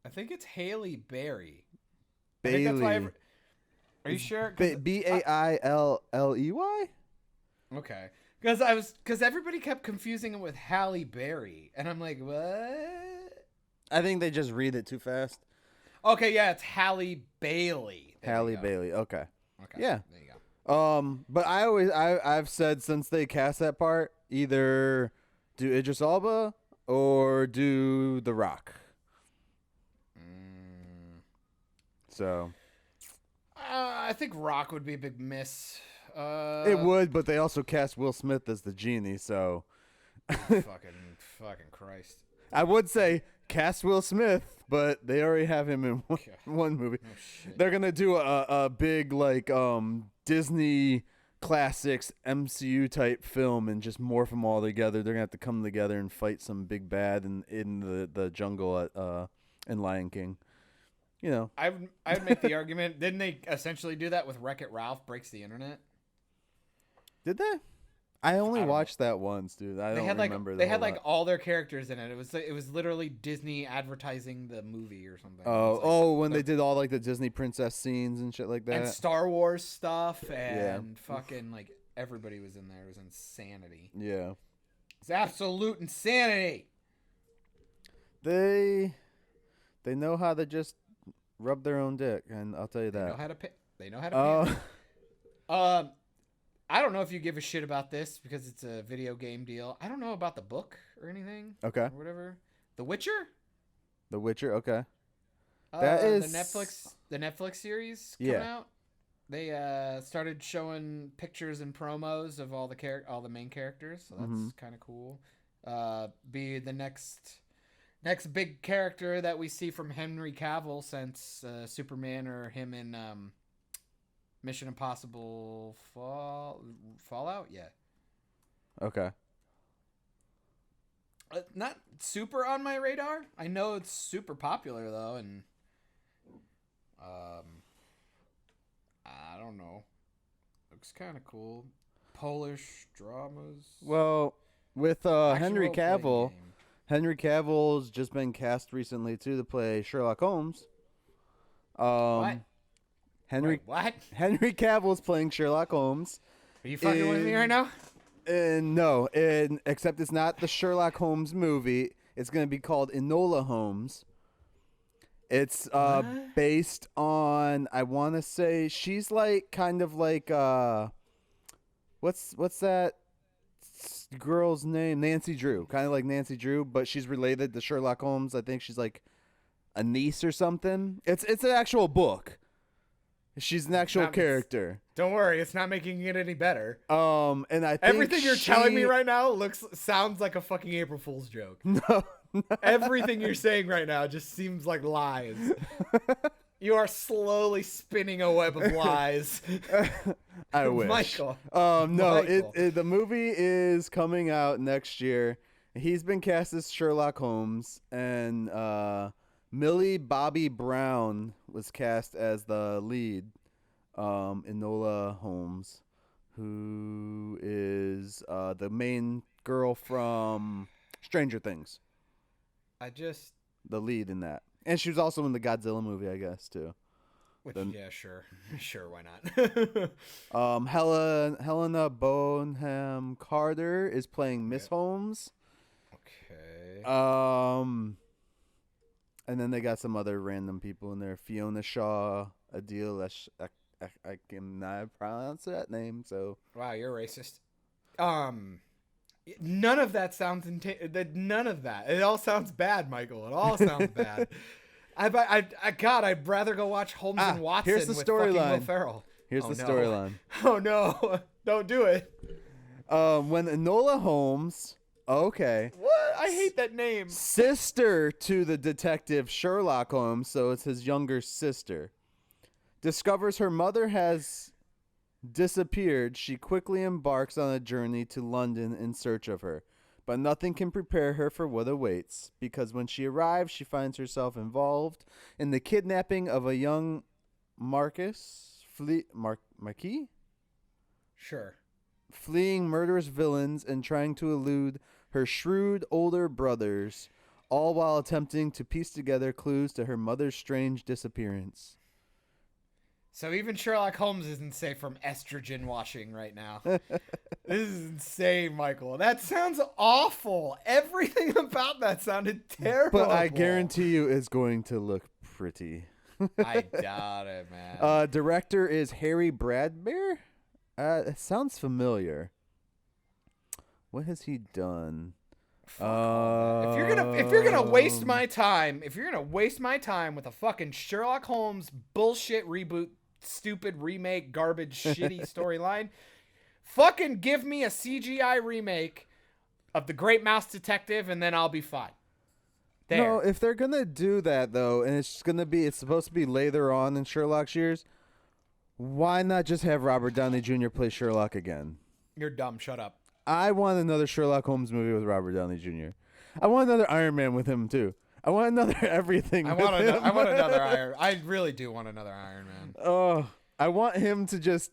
I think it's Haley Berry. Bailey. I think that's why are you sure? Bailley? Okay. Because everybody kept confusing it with Halle Berry. And I'm like, what? I think they just read it too fast. Okay, yeah, it's Halle Bailey. Halle Bailey. Okay. Yeah. There you go. But I've said since they cast that part, either do Idris Elba or do The Rock. So I think Rock would be a big miss. It would, but they also cast Will Smith as the genie, so. fucking Christ. I would say cast Will Smith, but they already have him in one movie. Oh, shit. They're gonna do a big like Disney classics MCU type film and just morph them all together. They're gonna have to come together and fight some big bad in the jungle at in Lion King. You know, I would make the argument. Didn't they essentially do that with Wreck-It Ralph Breaks the Internet? did they? I only watched that once, dude. I don't remember. They had like all their characters in it. It was literally Disney advertising the movie or something. When they did all like the Disney princess scenes and shit like that, and Star Wars stuff, and fucking like everybody was in there. It was insanity. Yeah, It's absolute insanity. They know how to just rub their own dick, and I'll tell you that. They know how to pay. I don't know if you give a shit about this because it's a video game deal. I don't know about the book or anything. Okay. Or whatever. The Witcher? The Witcher, okay. That is the Netflix series coming out. They started showing pictures and promos of all the main characters, so that's kind of cool. Be the next big character that we see from Henry Cavill since Superman, or him in Mission Impossible Fallout. Yeah. Okay. Not super on my radar. I know it's super popular though, and I don't know. Looks kind of cool. Polish dramas. Well, with Henry role-playing Cavill's just been cast recently too to play Sherlock Holmes. What? What? Henry Cavill's playing Sherlock Holmes. Are you fucking with me right now? No, except it's not the Sherlock Holmes movie. It's going to be called Enola Holmes. It's based on, I want to say, she's like kind of like what's that girl's name? Nancy Drew. Kind of like Nancy Drew, but she's related to Sherlock Holmes. I think she's like a niece or something. It's an actual book. She's an actual character. Don't worry, it's not making it any better. And I think everything you're telling me right now sounds like a fucking April Fool's joke. No. Everything you're saying right now just seems like lies. You are slowly spinning a web of lies. I wish. Michael. No, Michael. The movie is coming out next year. He's been cast as Sherlock Holmes, and Millie Bobby Brown was cast as the lead, Enola Holmes, who is the main girl from Stranger Things. The lead in that. And she was also in the Godzilla movie, I guess, too. Yeah, sure. Sure, why not? Helena Bonham Carter is playing Miss Holmes. Okay. And then they got some other random people in there. Fiona Shaw, Adil, I cannot pronounce that name, so. Wow, you're racist. None of that sounds none of that. It all sounds bad, Michael. It all sounds bad. I'd rather go watch Holmes and Watson here's the with fucking Will Ferrell. Here's the storyline. Oh no! Don't do it. When Enola Holmes, okay. What? I hate that name. Sister to the detective Sherlock Holmes, so it's his younger sister, discovers her mother has disappeared, she quickly embarks on a journey to London in search of her. But nothing can prepare her for what awaits, because when she arrives, she finds herself involved in the kidnapping of a young Marquis? Sure. Fleeing murderous villains and trying to elude her shrewd older brothers, all while attempting to piece together clues to her mother's strange disappearance. So even Sherlock Holmes isn't safe from estrogen washing right now. This is insane, Michael. That sounds awful. Everything about that sounded terrible. But I guarantee you it's going to look pretty. I doubt it, man. Director is Harry Bradbeer? It sounds familiar. What has he done? If you're gonna waste my time, with a fucking Sherlock Holmes bullshit reboot stupid remake, garbage, shitty storyline. Fucking give me a CGI remake of The Great Mouse Detective, and then I'll be fine. There. No, if they're gonna do that though, and it's supposed to be later on in Sherlock's years, why not just have Robert Downey Jr. play Sherlock again? You're dumb. Shut up. I want another Sherlock Holmes movie with Robert Downey Jr. I want another Iron Man with him too. I want another everything. I want another Iron. I really do want another Iron Man. Oh, I want him to just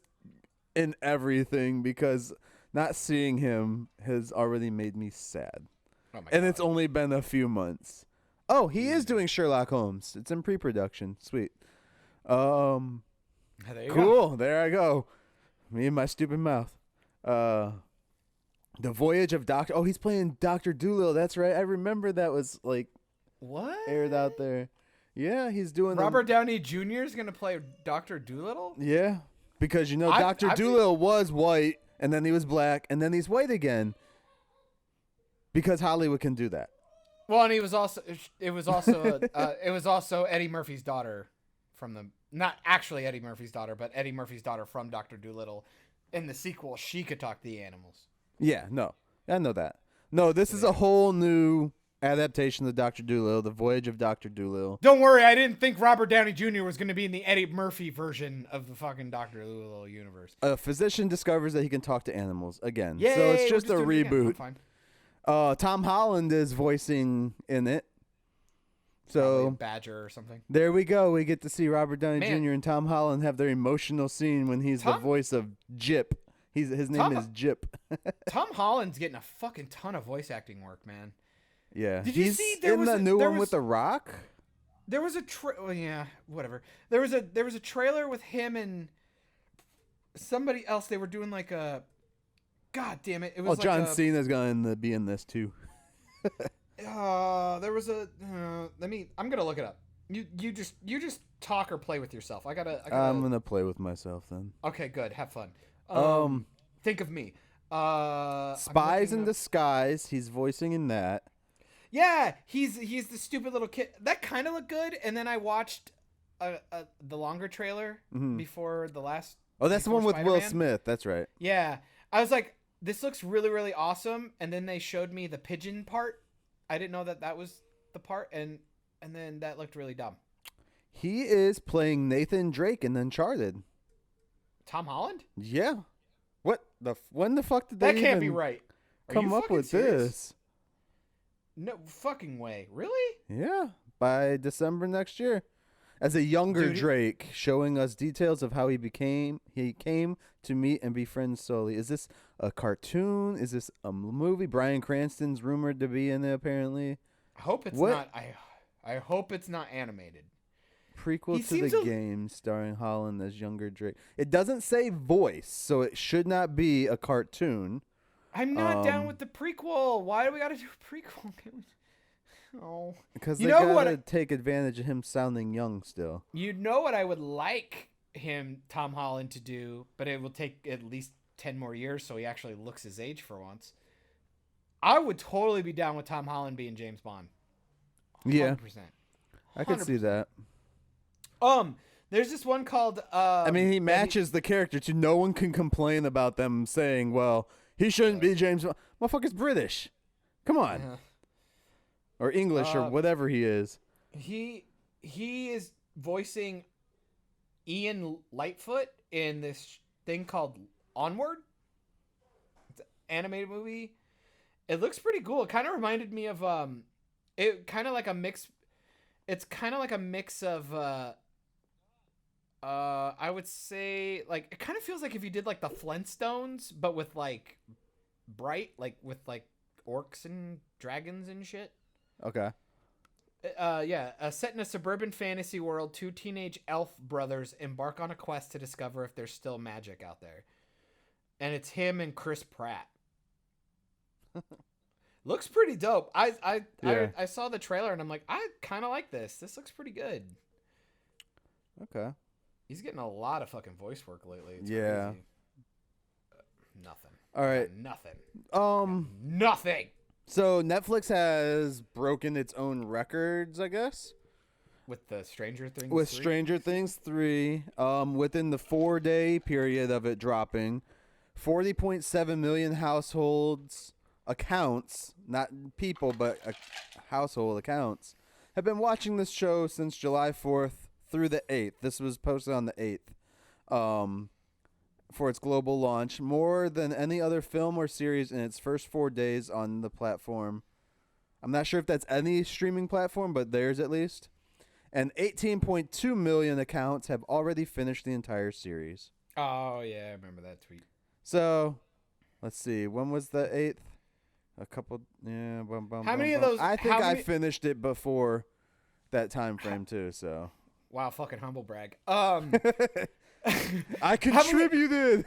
in everything, because not seeing him has already made me sad. Oh my and God. it's only been a few months. Oh, he is doing Sherlock Holmes. It's in pre-production. Sweet. There you Cool. go. There I go. Me and my stupid mouth. The Voyage of Doctor. Oh, he's playing Dr. Dolittle. That's right. I remember that was like What? aired out there. Yeah, he's doing Robert Downey Jr. is gonna play Dr. Dolittle. Yeah, because Dr. Dolittle was white, and then he was black, and then he's white again. Because Hollywood can do that. Well, and it was also Eddie Murphy's daughter from the, not actually Eddie Murphy's daughter, but Eddie Murphy's daughter from Dr. Dolittle. In the sequel, she could talk to the animals. Yeah, no, I know that. No, this is a whole new adaptation of Dr. Dolittle, The Voyage of Dr. Dolittle. Don't worry, I didn't think Robert Downey Jr. was going to be in the Eddie Murphy version of the fucking Dr. Dolittle universe. A physician discovers that he can talk to animals again. Yay, so it's we're just a doing it again. I'm reboot. fine. Tom Holland is voicing in it. Probably a So Badger or something. there we go. We get to see Robert Downey Man. Jr. and Tom Holland have their emotional scene when he's the voice of Jip. His name is Jip. Tom Holland's getting a fucking ton of voice acting work, man. Yeah. Did you He's see there in was the a- new there one was- with The Rock? There was a yeah, whatever. There was a trailer with him and somebody else. They were doing like a, God damn it! It was John like Cena's going to be in this too. there was a. I'm gonna look it up. You just talk or play with yourself. I gotta. I'm gonna play with myself then. Okay, good. Have fun. Think of me. Spies in Disguise. He's voicing in that. Yeah, he's the stupid little kid. That kind of looked good. And then I watched the longer trailer before the last. Oh, that's the one with Will Spider-Man. Smith. That's right. Yeah, I was like, this looks really, really awesome. And then they showed me the pigeon part. I didn't know that was the part, and then that looked really dumb. He is playing Nathan Drake in Uncharted. Tom Holland? Yeah. When the fuck did That they can't be even right. Are come you up fucking with serious? this? No fucking way. Really? Yeah, by December next year. As a younger Dude, Drake, showing us details of how he came to meet and befriend Sully. Is this a cartoon? Is this a movie? Bryan Cranston's rumored to be in it, apparently. I hope it's What? not. I hope it's not animated. Prequel He to seems the a- game starring Holland as younger Drake. It doesn't say voice, so it should not be a cartoon. I'm not down with the prequel. Why do we got to do a prequel? Oh, Because You they know gotta what- take advantage of him sounding young still. you know what I would like Tom Holland to do, but it will take at least 10 more years so he actually looks his age for once. I would totally be down with Tom Holland being James Bond. 100%. Yeah, I could see 100%. that. There's this one called I mean, he matches the character to no one can complain about them saying, well, he shouldn't be James Bond. Motherfucker's British. Come on. Or English or whatever he is. He is voicing Ian Lightfoot in this thing called Onward. It's an animated movie. It looks pretty cool. It kind of reminded me of it kind of like a mix. It's kind of like a mix of I would say like it kind of feels like if you did like the Flintstones but with like bright with like orcs and dragons and shit. Okay. Set in a suburban fantasy world, two teenage elf brothers embark on a quest to discover if there's still magic out there. And it's him and Chris Pratt. Looks pretty dope. I saw the trailer and I'm like, I kind of like this. This looks pretty good. Okay. He's getting a lot of fucking voice work lately. It's Yeah. crazy. Nothing. All right. Nothing. Nothing. So Netflix has broken its own records, I guess. with the Stranger Things. With 3? Stranger Things 3, within the 4-day period of it dropping, 40.7 million households accounts, not people, but household accounts, have been watching this show since July 4th through the 8th. This was posted on the 8th for its global launch, more than any other film or series in its first 4 days on the platform. I'm not sure if that's any streaming platform, but theirs at least. And 18.2 million accounts have already finished the entire series. Oh, yeah, I remember that tweet. So, let's see. When was the 8th? A couple, yeah. How many of those? I think I finished it before that time frame too. So. Wow, fucking humble brag. I contributed.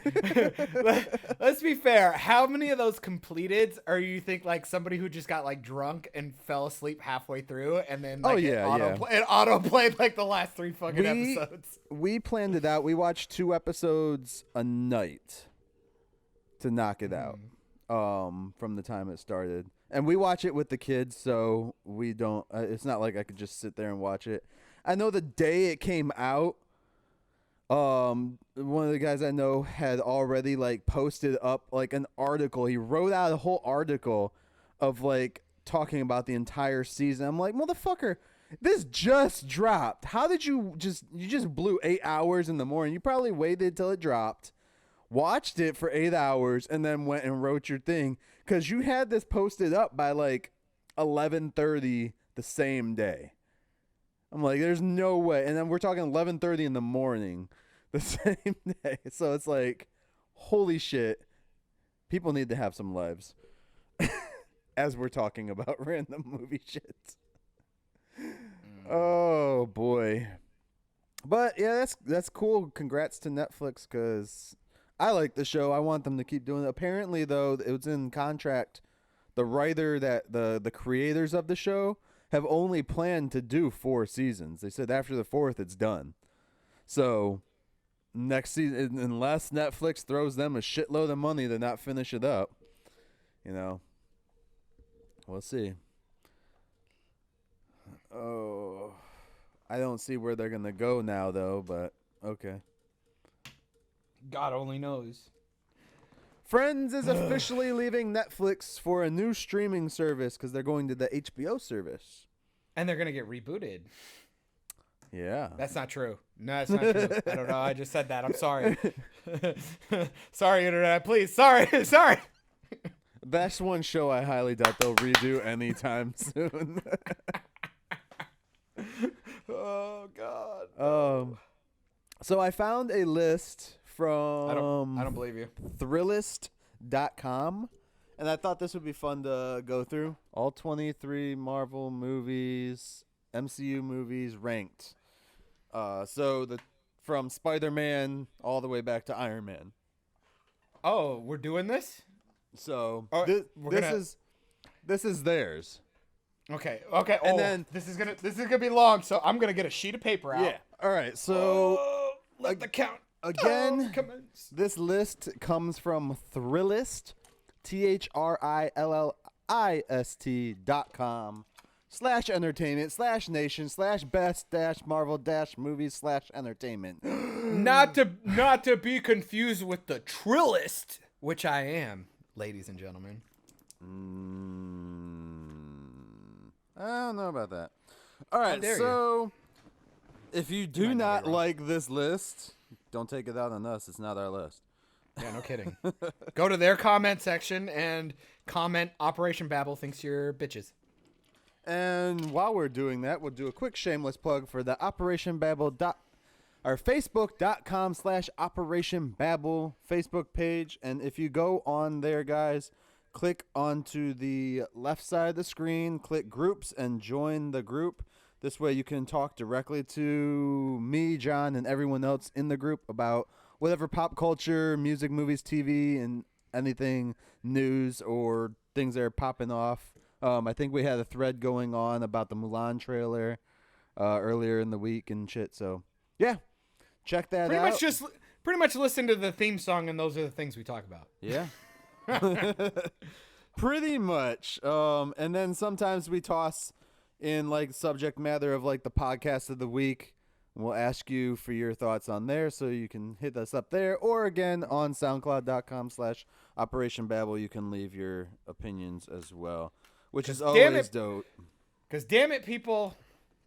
Let's be fair. How many of those completed are you think like somebody who just got like drunk and fell asleep halfway through and then like it auto played like the last 3 fucking episodes? We planned it out. We watched 2 episodes a night to knock it out. From the time it started, and we watch it with the kids, so we don't. It's not like I could just sit there and watch it. I know the day it came out, one of the guys I know had already like posted up like an article. He wrote out a whole article of like talking about the entire season. I'm like, motherfucker, this just dropped. How did you just blew 8 hours in the morning? You probably waited till it dropped, watched it for 8 hours, and then went and wrote your thing, because you had this posted up by like 11:30 the same day. I'm like, there's no way. And then we're talking 11:30 in the morning the same day. So it's like, holy shit, people need to have some lives as we're talking about random movie shit. Oh boy. But yeah, that's cool. Congrats to Netflix, because I like the show. I want them to keep doing it. Apparently, though, it was in contract. The writer that the creators of the show have only planned to do 4 seasons. They said after the 4th, it's done. So next season, unless Netflix throws them a shitload of money to not finish it up, we'll see. Oh, I don't see where they're gonna go now, though. But okay. God only knows. Friends is officially leaving Netflix for a new streaming service because they're going to the HBO service. And they're going to get rebooted. Yeah. That's not true. No, that's not true. I don't know. I just said that. I'm sorry. Sorry, Internet. Please. Sorry. That's one show I highly doubt they'll redo anytime soon. Oh, God. So I found a list from I don't believe you. Thrillist.com, and I thought this would be fun to go through. All 23 Marvel movies, MCU movies ranked. So from Spider-Man all the way back to Iron Man. Oh, we're doing this? So this is theirs. Okay. And then this is gonna be long, so I'm gonna get a sheet of paper out. Yeah. All right. So let the count again, commence. This list comes from Thrillist, THRILLIST.com/entertainment/nation/best-marvel-movies/entertainment. Not to be confused with the Trillist, which I am, ladies and gentlemen. I don't know about that. All right, so if you do not like this list, don't take it out on us. It's not our list. Yeah, no kidding. Go to their comment section and comment Operation Babble thinks you're bitches. And while we're doing that, we'll do a quick shameless plug for the Operation Babble our Facebook.com/Operation Babble Facebook page. And if you go on there, guys, click onto the left side of the screen, click groups, and join the group. This way you can talk directly to me, John, and everyone else in the group about whatever pop culture, music, movies, TV, and anything, news, or things that are popping off. I think we had a thread going on about the Mulan trailer earlier in the week and shit. So, yeah, check that out. Pretty much listen to the theme song, and those are the things we talk about. Yeah. Pretty much. And then sometimes we toss in like subject matter of like the podcast of the week. We'll ask you for your thoughts on there, so you can hit us up there, or again on SoundCloud.com/Operation Babble. You can leave your opinions as well, which is always dope. Because damn it, people,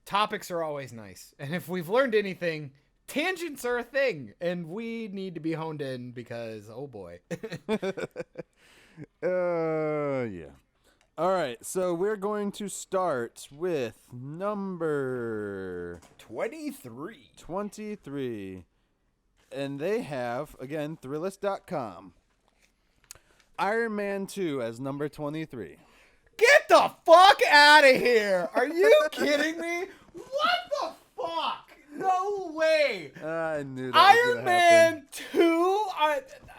topics are always nice, and if we've learned anything, tangents are a thing, and we need to be honed in because oh boy. Yeah. All right, so we're going to start with number 23. 23. And they have, again, Thrillist.com, Iron Man 2 as number 23. Get the fuck out of here. Are you kidding me? What the fuck? No way. I knew that Iron Man 2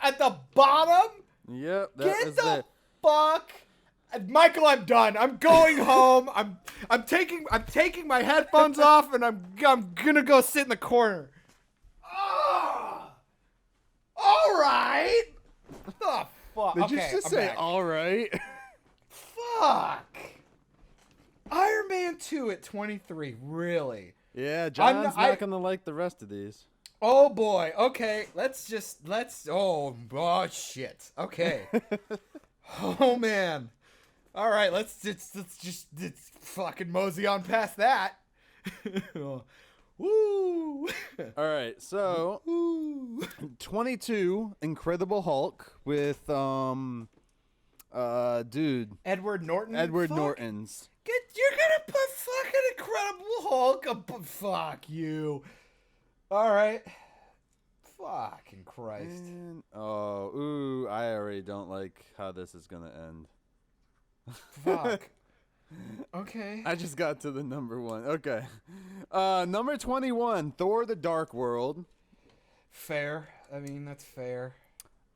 at the bottom? Yep, that Get was the fuck. Michael, I'm done. I'm going home. I'm taking my headphones off and I'm gonna go sit in the corner. Oh, all right. The fuck. Did you Okay, just I'm say back. all right? Fuck. Iron Man 2 at 23. Really? Yeah, John's not gonna like the rest of these. Oh boy. Okay. Let's. Oh shit. Okay. Oh man. All right. Let's just fucking mosey on past that. Woo. All right. So, 22, Incredible Hulk with dude, Edward Norton. Edward Fuck. Norton's. You're gonna put fucking Incredible Hulk. Fuck you. All right. Fucking Christ. And, I already don't like how this is gonna end. Fuck. Okay. I just got to the number one. Okay. Number 21, Thor: The Dark World. Fair. I mean, that's fair.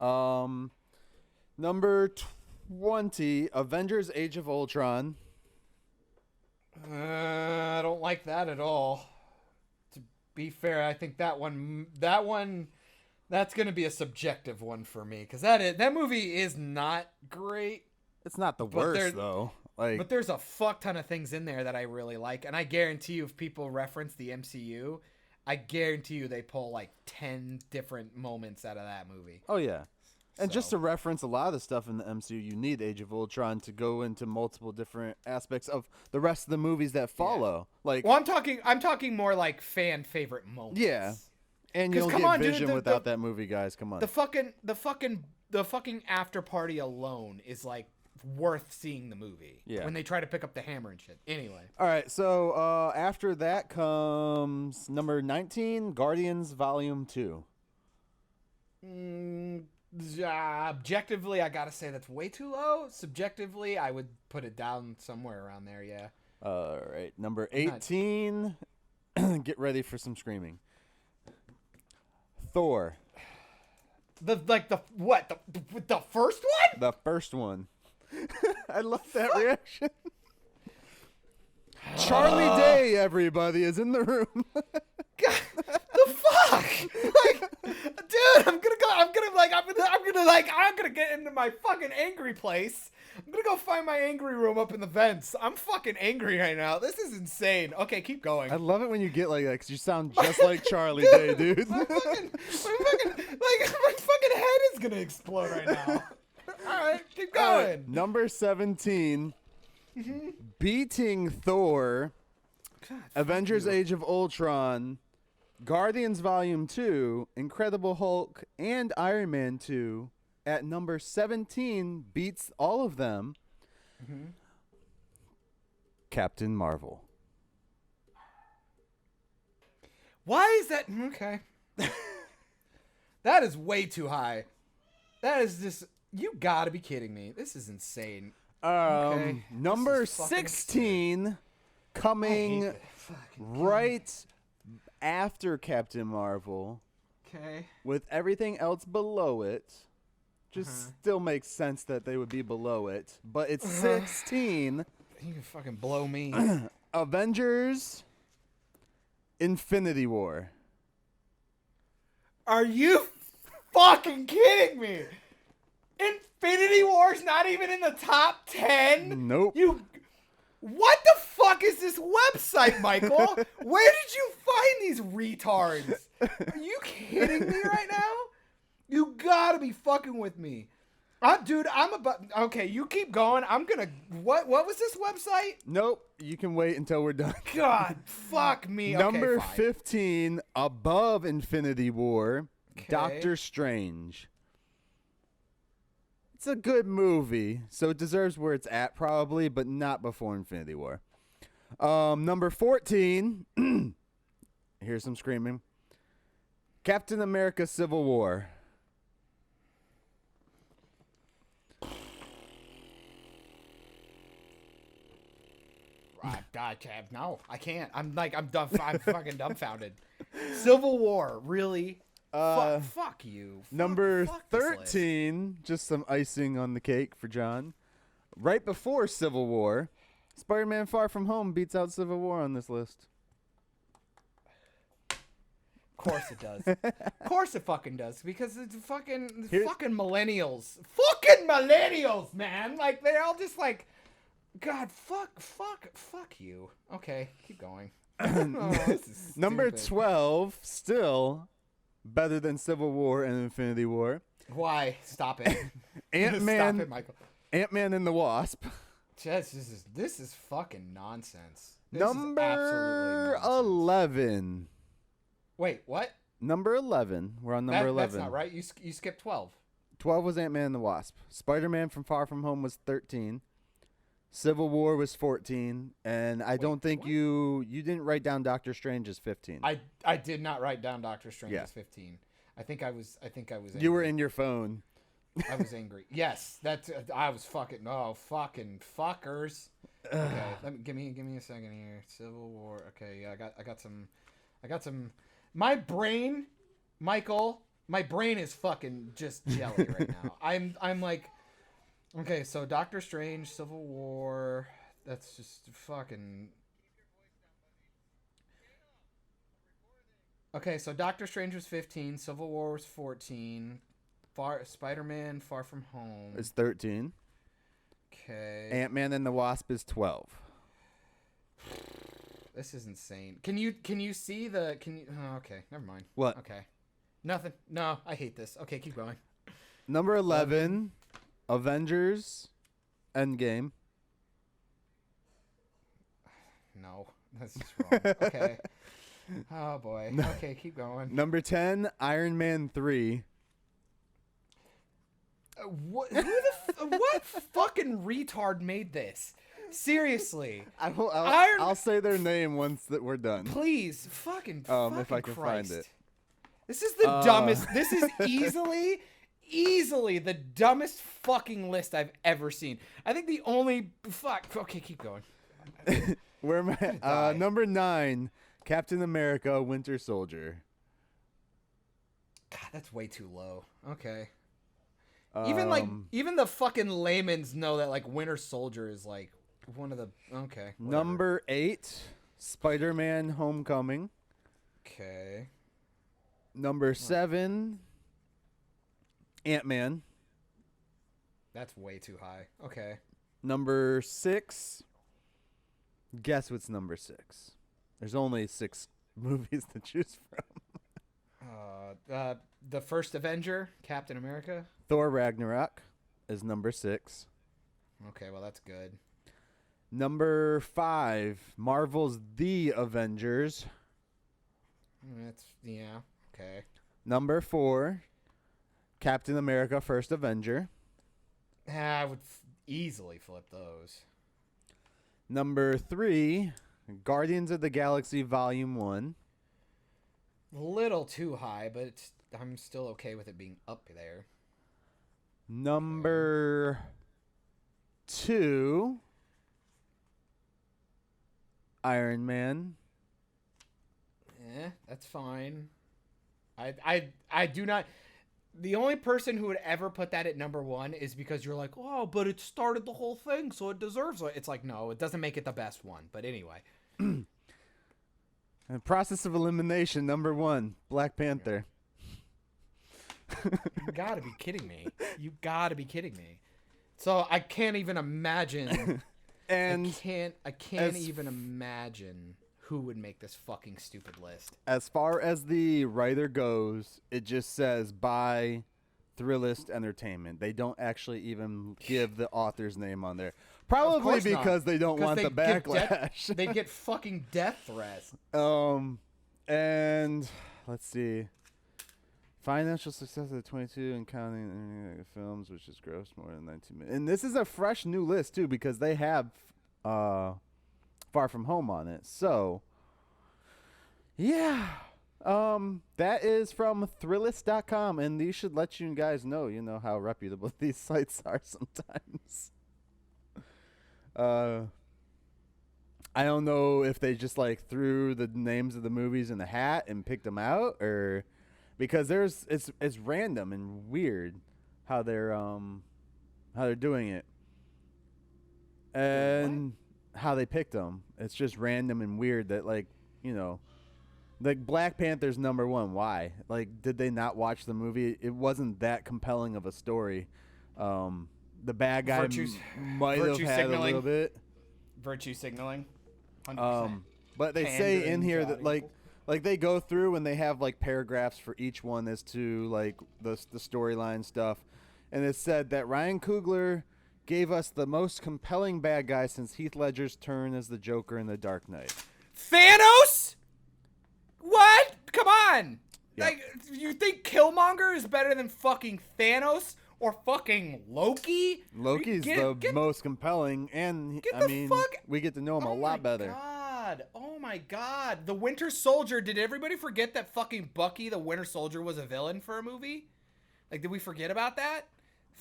Number 20, Avengers: Age of Ultron. I don't like that at all. To be fair, I think that's gonna be a subjective one for me because that movie is not great. It's not the worst though. But there's a fuck ton of things in there that I really like, and I guarantee you, if people reference the MCU, I guarantee you they pull like 10 different moments out of that movie. Oh yeah. And just to reference a lot of the stuff in the MCU, you need Age of Ultron to go into multiple different aspects of the rest of the movies that follow. Yeah. Like, well, I'm talking more like fan favorite moments. Yeah, and you'll get Vision without that movie, guys. Come on. The fucking after party alone is like worth seeing the movie. Yeah. When they try to pick up the hammer and shit. Anyway. All right, so after that comes number 19, Guardians Volume 2. Objectively, I gotta say that's way too low. Subjectively, I would put it down somewhere around there. Yeah. All right, number 18. Get ready for some screaming. Thor. The first one? The first one. I love that reaction. Charlie Day, everybody, is in the room. God, the fuck? Like, dude, I'm gonna get into my fucking angry place. I'm gonna go find my angry room up in the vents. I'm fucking angry right now. This is insane. Okay, keep going. I love it when you get like that because you sound just like Charlie Day, dude. my fucking head is gonna explode right now. All right, keep going. Number 17, beating Thor, God, Avengers: Age of Ultron, Guardians Volume 2, Incredible Hulk, and Iron Man 2. At number 17, beats all of them. Captain Marvel. Why is that? Okay. That is way too high. That is just... You gotta be kidding me. This is insane. Okay. Number 16, coming right after Captain Marvel. Okay. With everything else below it. Just still makes sense that they would be below it. But it's 16. You can fucking blow me. Avengers Infinity War. Are you fucking kidding me? Infinity War's not even in the top 10? Nope. What the fuck is this website, Michael? Where did you find these retards? Are you kidding me right now? You gotta be fucking with me. Dude, I'm about... Okay, you keep going. I'm gonna... What was this website? Nope. You can wait until we're done. God, fuck me. Number okay, fine. 15, above Infinity War, Okay. Doctor Strange. It's a good movie, so it deserves where it's at probably, but not before Infinity War. Number 14, here's some screaming. Captain America Civil War. No, I can't. I'm fucking dumbfounded. Civil War, really? Fuck you. Number Fuck this list. 13, just some icing on the cake for John. Right before Civil War, Spider-Man Far From Home beats out Civil War on this list. Of course it does. Of course it fucking does. Because it's fucking millennials. Fucking millennials, man. Like, they're all just like, God, fuck you. Okay, keep going. This is Number stupid. 12, still better than Civil War and Infinity War. Why? Stop it. Ant-Man. Stop it, Michael. Ant-Man and the Wasp. This is fucking nonsense. This is Number absolutely nonsense. 11. Wait, what? Number 11. We're on number 11. That's not right. You skipped 12. 12 was Ant-Man and the Wasp. Spider-Man from Far From Home was 13. Civil War was 14, and I don't think what? you didn't write down Doctor Strange as 15. I did not write down Doctor Strange Yeah. as 15. I think I was angry. You were in your phone. I was angry. Yes, that's I was fucking fucking fuckers. Okay, give me a second here. Civil War. Okay, yeah, I got some my brain, Michael, my brain is fucking just jelly right now. I'm like, okay, so Doctor Strange, Civil War, that's just fucking. Okay, so Doctor Strange was 15, Civil War was 14, Spider-Man Far From Home. It's 13. Okay. Ant-Man and the Wasp is 12. This is insane. Can you see the oh, okay, never mind. What? Okay. Nothing. No, I hate this. Okay, keep going. Number 11, Avengers Endgame. No, that's just wrong. Okay. Oh boy. Okay, keep going. Number 10, Iron Man 3. What fucking retard made this? Seriously. I'll say their name once that we're done. Please, fucking if I can Christ. find it. This is the dumbest. This is easily the dumbest fucking list I've ever seen. I think the only Okay, keep going. Where am I? Die. Number 9, Captain America Winter Soldier. God, that's way too low. Okay. Even the fucking layman's know that like Winter Soldier is like one of the okay. Whatever. Number 8, Spider-Man Homecoming. Okay. Number 7, Ant-Man. That's way too high. Okay. Number 6. Guess what's number 6? There's only 6 movies to choose from. The first Avenger, Captain America. Thor Ragnarok is number 6. Okay, well that's good. Number 5, Marvel's The Avengers. That's yeah. Okay. Number 4, Captain America First Avenger. I would easily flip those. Number 3, Guardians of the Galaxy Volume 1. Little too high, but I'm still okay with it being up there. Number 2, Iron Man. That's fine. I do not. The only person who would ever put that at number 1 is because you're like, oh, but it started the whole thing, so it deserves it. It's like, no, it doesn't make it the best one. But anyway. Process of elimination, number 1, Black Panther. You gotta be kidding me. You gotta be kidding me. So I can't even imagine. And I can't even imagine who would make this fucking stupid list. As far as the writer goes, it just says by Thrillist Entertainment. They don't actually even give the author's name on there. Probably because they don't want the backlash. They get fucking death threats. And let's see. Financial success of 22 and counting films, which has grossed more than 19 million. And this is a fresh new list too, because they have Far From Home on it. So yeah. That is from Thrillist.com, and these should let you guys know, how reputable these sites are sometimes. I don't know if they just like threw the names of the movies in the hat and picked them out, or because it's random and weird how they're doing it, and how they picked them. It's just random and weird that like Black Panther's number one. Why? Like, did they not watch the movie? It wasn't that compelling of a story. The bad guy might have had a little bit. Virtue signaling. 100%. But they say in here that like they go through and they have like paragraphs for each one as to like the storyline stuff, and it said that Ryan Coogler gave us the most compelling bad guy since Heath Ledger's turn as the Joker in The Dark Knight. Thanos? What? Come on! Yep. Like, you think Killmonger is better than fucking Thanos or fucking Loki? Loki's the most compelling, and we get to know him a lot better. Oh my god! The Winter Soldier. Did everybody forget that fucking Bucky, the Winter Soldier, was a villain for a movie? Like, did we forget about that?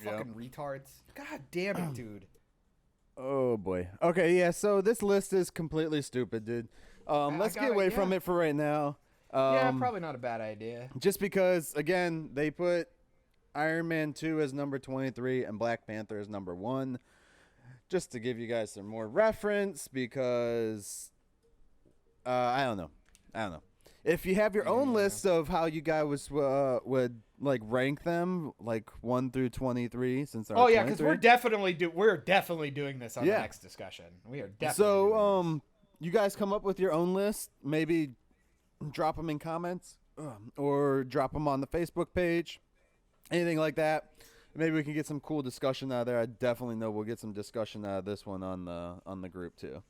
Fucking retards. God damn it, dude. Oh boy. Okay, yeah. So this list is completely stupid, dude. Let's get away from it for right now. Yeah, probably not a bad idea. Just because, again, they put Iron Man 2 as number 23 and Black Panther as number 1. Just to give you guys some more reference, because I don't know. If you have your own list of how you guys would like rank them, like 1 through 23, since they're because we're definitely doing this on the next discussion. We are definitely. Doing this. You guys come up with your own list. Maybe drop them in comments or drop them on the Facebook page. Anything like that. Maybe we can get some cool discussion out of there. I definitely know we'll get some discussion out of this one on the group too.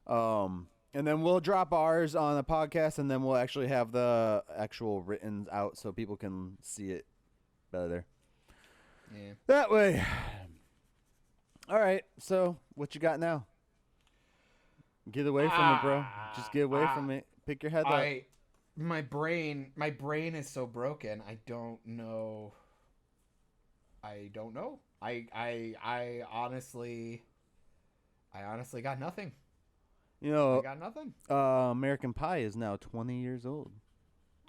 And then we'll drop ours on a podcast, and then we'll actually have the actual written out so people can see it better. Yeah. That way. All right. So what you got now? Get away from it, bro. Just get away from it. Pick your head up. My brain is so broken. I don't know. I honestly got nothing. I got nothing. American Pie is now 20 years old.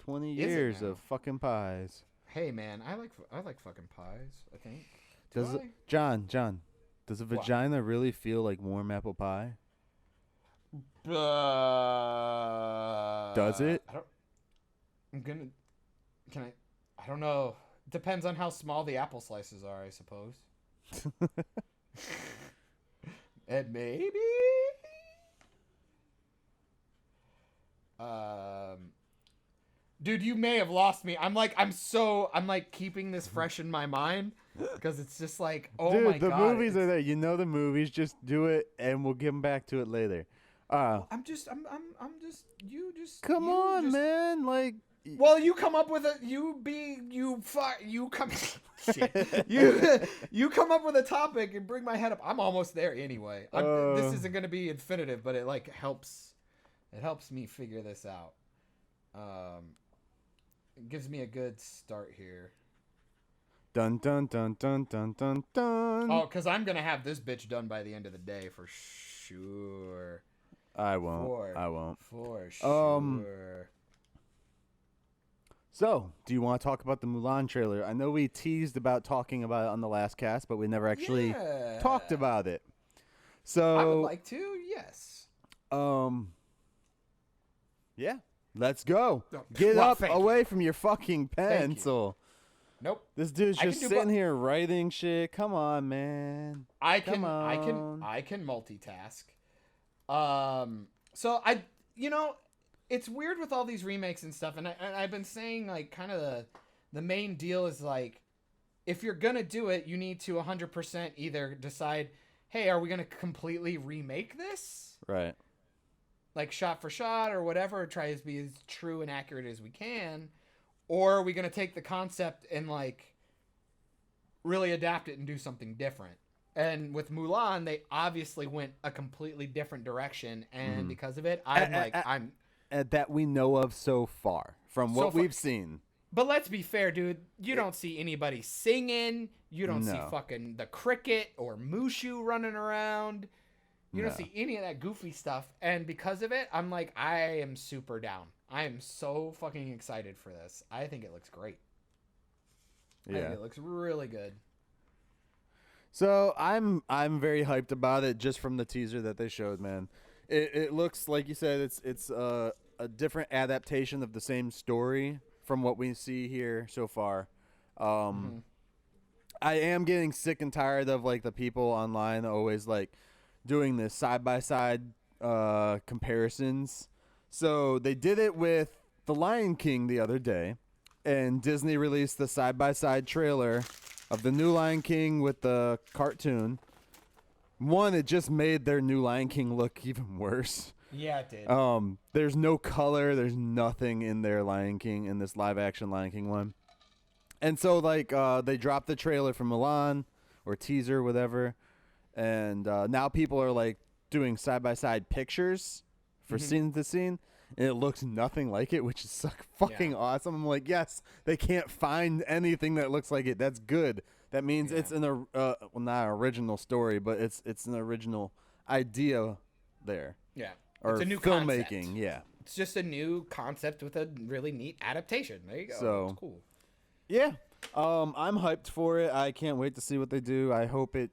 20 years of fucking pies. Hey man, I like fucking pies, I think. John, does a vagina really feel like warm apple pie? Does it? I don't know. Depends on how small the apple slices are, I suppose. And maybe. Dude, you may have lost me. I'm keeping this fresh in my mind because it's just like, oh my god. Dude, the movies are there. You know the movies. Just do it, and we'll get them back to it later. Come on, man. Like, well, you come up with you come up with a topic and bring my head up. I'm almost there anyway. This isn't going to be infinitive, but it like helps. It helps me figure this out. It gives me a good start here. Dun dun dun dun dun dun dun. Oh, because I'm gonna have this bitch done by the end of the day for sure. I won't. For sure. So, do you want to talk about the Mulan trailer? I know we teased about talking about it on the last cast, but we never actually talked about it. So I would like to, yes. Yeah, let's go. Get up away from your fucking pencil. Nope. This dude's just sitting here writing shit. Come on, man. I can multitask. So it's weird with all these remakes and stuff, and I've been saying like kind of the main deal is like if you're gonna do it, you need to 100% either decide, hey, are we gonna completely remake this? Right. Like shot for shot or whatever, try to be as true and accurate as we can. Or are we going to take the concept and, like, really adapt it and do something different? And with Mulan, they obviously went a completely different direction. And because of it, I'm that we know of so far from what we've seen. But let's be fair, dude. You don't see anybody singing. You don't see fucking the cricket or Mushu running around. You don't see any of that goofy stuff. And because of it, I'm like, I am super down. I am so fucking excited for this. I think it looks great. Yeah. I think it looks really good. So I'm very hyped about it just from the teaser that they showed, man. It looks like you said it's a different adaptation of the same story from what we see here so far. I am getting sick and tired of like the people online always like doing this side by side comparisons. So they did it with The Lion King the other day, and Disney released the side-by-side trailer of the new Lion King with the cartoon. One, it just made their new Lion King look even worse. Yeah, it did. There's no color. There's nothing in their Lion King, in this live-action Lion King one. And so, like, they dropped the trailer for Mulan, or teaser, whatever, and now people are, like, doing side-by-side pictures for scene to scene, and it looks nothing like it, which is fucking awesome. I'm like, yes, they can't find anything that looks like it. That's good. That means it's well, not an original story, but it's an original idea there. Yeah, or it's a new filmmaking. Concept. Yeah, it's just a new concept with a really neat adaptation. There you go. So it's cool. Yeah, I'm hyped for it. I can't wait to see what they do. I hope it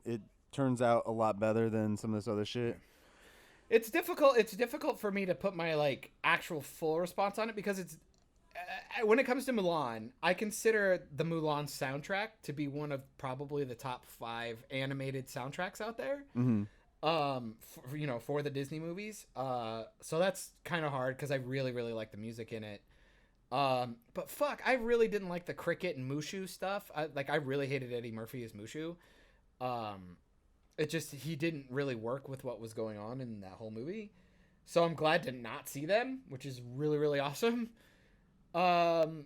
turns out a lot better than some of this other shit. It's difficult for me to put my like actual full response on it because it's when it comes to Mulan, I consider the Mulan soundtrack to be one of probably the top 5 animated soundtracks out there. For the Disney movies. So that's kind of hard because I really really like the music in it. But fuck, I really didn't like the cricket and Mushu stuff. I really hated Eddie Murphy as Mushu. He didn't really work with what was going on in that whole movie. So I'm glad to not see them, which is really, really awesome. But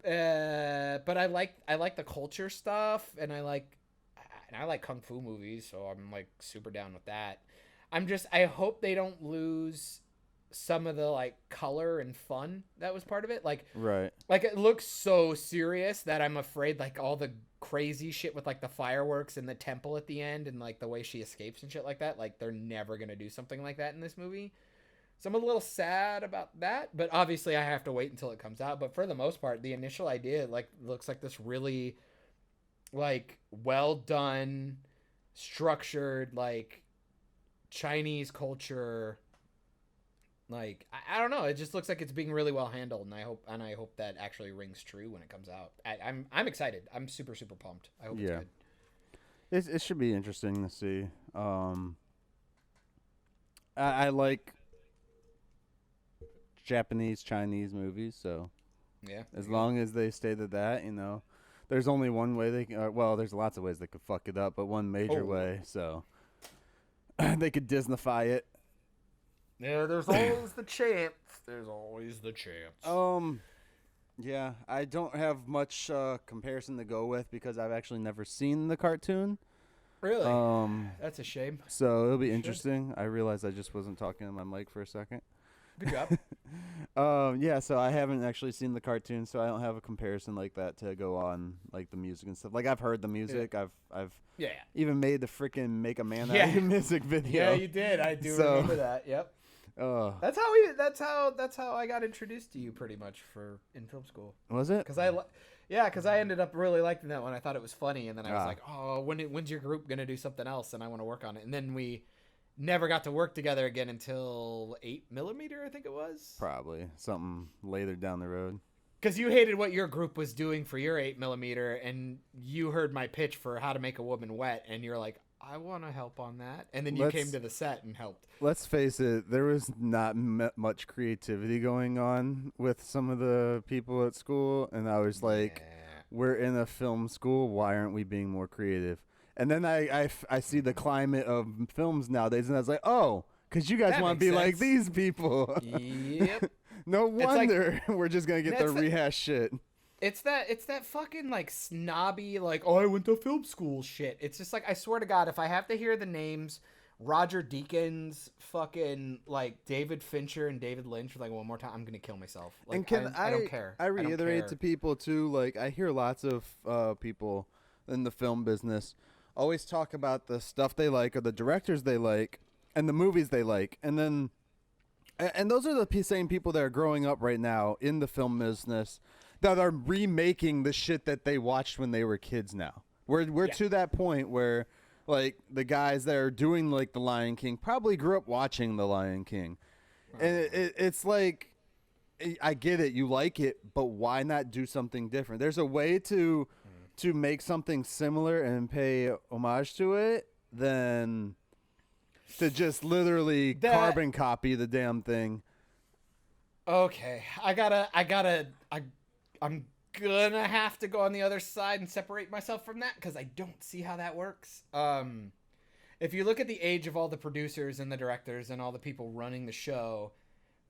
I like the culture stuff, and I like kung fu movies, so I'm like super down with that. I hope they don't lose some of the like color and fun that was part of it. Like it looks so serious that I'm afraid like all the crazy shit with like the fireworks and the temple at the end and like the way she escapes and shit like that, like they're never gonna do something like that in this movie. So I'm a little sad about that, but obviously I have to wait until it comes out. But for the most part, the initial idea like looks like this really like well done, structured like Chinese culture. Like I don't know, it just looks like it's being really well handled, and I hope that actually rings true when it comes out. I'm excited. I'm super super pumped. I hope it's good. It should be interesting to see. I like Japanese Chinese movies, so yeah. As long as they stay to that, there's only one way they can. Well, there's lots of ways they could fuck it up, but one major way, so they could Disneyfy it. Yeah, there's always the chance. There's always the chance. Yeah, I don't have much comparison to go with because I've actually never seen the cartoon. Really? That's a shame. So it'll be interesting. I realized I just wasn't talking to my mic for a second. Good job. Yeah, so I haven't actually seen the cartoon, so I don't have a comparison like that to go on, like the music and stuff. Like I've heard the music, I've even made the freaking Make a Man Out of You music video. Yeah, you did. I do remember that. Yep. That's how I got introduced to you pretty much in film school. Was it? Because I ended up really liking that one. I thought it was funny, and then I was like, oh, when's your group gonna do something else? And I want to work on it. And then we never got to work together again until 8mm, I think it was. Probably something later down the road. Because you hated what your group was doing for your 8mm, and you heard my pitch for how to make a woman wet, and you're like, I want to help on that. And then you came to the set and helped. Let's face it, there was not much creativity going on with some of the people at school, and I was like, we're in a film school, why aren't we being more creative? And then I see the climate of films nowadays, and I was like, oh, because you guys want to be like these people. Yep. No wonder we're just going to get the rehash shit. It's that fucking, like, snobby, like, oh, I went to film school shit. It's just like, I swear to God, if I have to hear the names Roger Deakins, fucking, like, David Fincher and David Lynch, like, one more time, I'm going to kill myself. Like, and I don't care. I reiterate to people, too, like, I hear lots of people in the film business always talk about the stuff they like or the directors they like and the movies they like. And then, and those are the same people that are growing up right now in the film business that are remaking the shit that they watched when they were kids now. We're to that point where, like, the guys that are doing, like, The Lion King probably grew up watching The Lion King. And it's like, I get it, you like it, but why not do something different? There's a way to make something similar and pay homage to it than to just literally carbon copy the damn thing. Okay, I'm gonna have to go on the other side and separate myself from that because I don't see how that works. If you look at the age of all the producers and the directors and all the people running the show,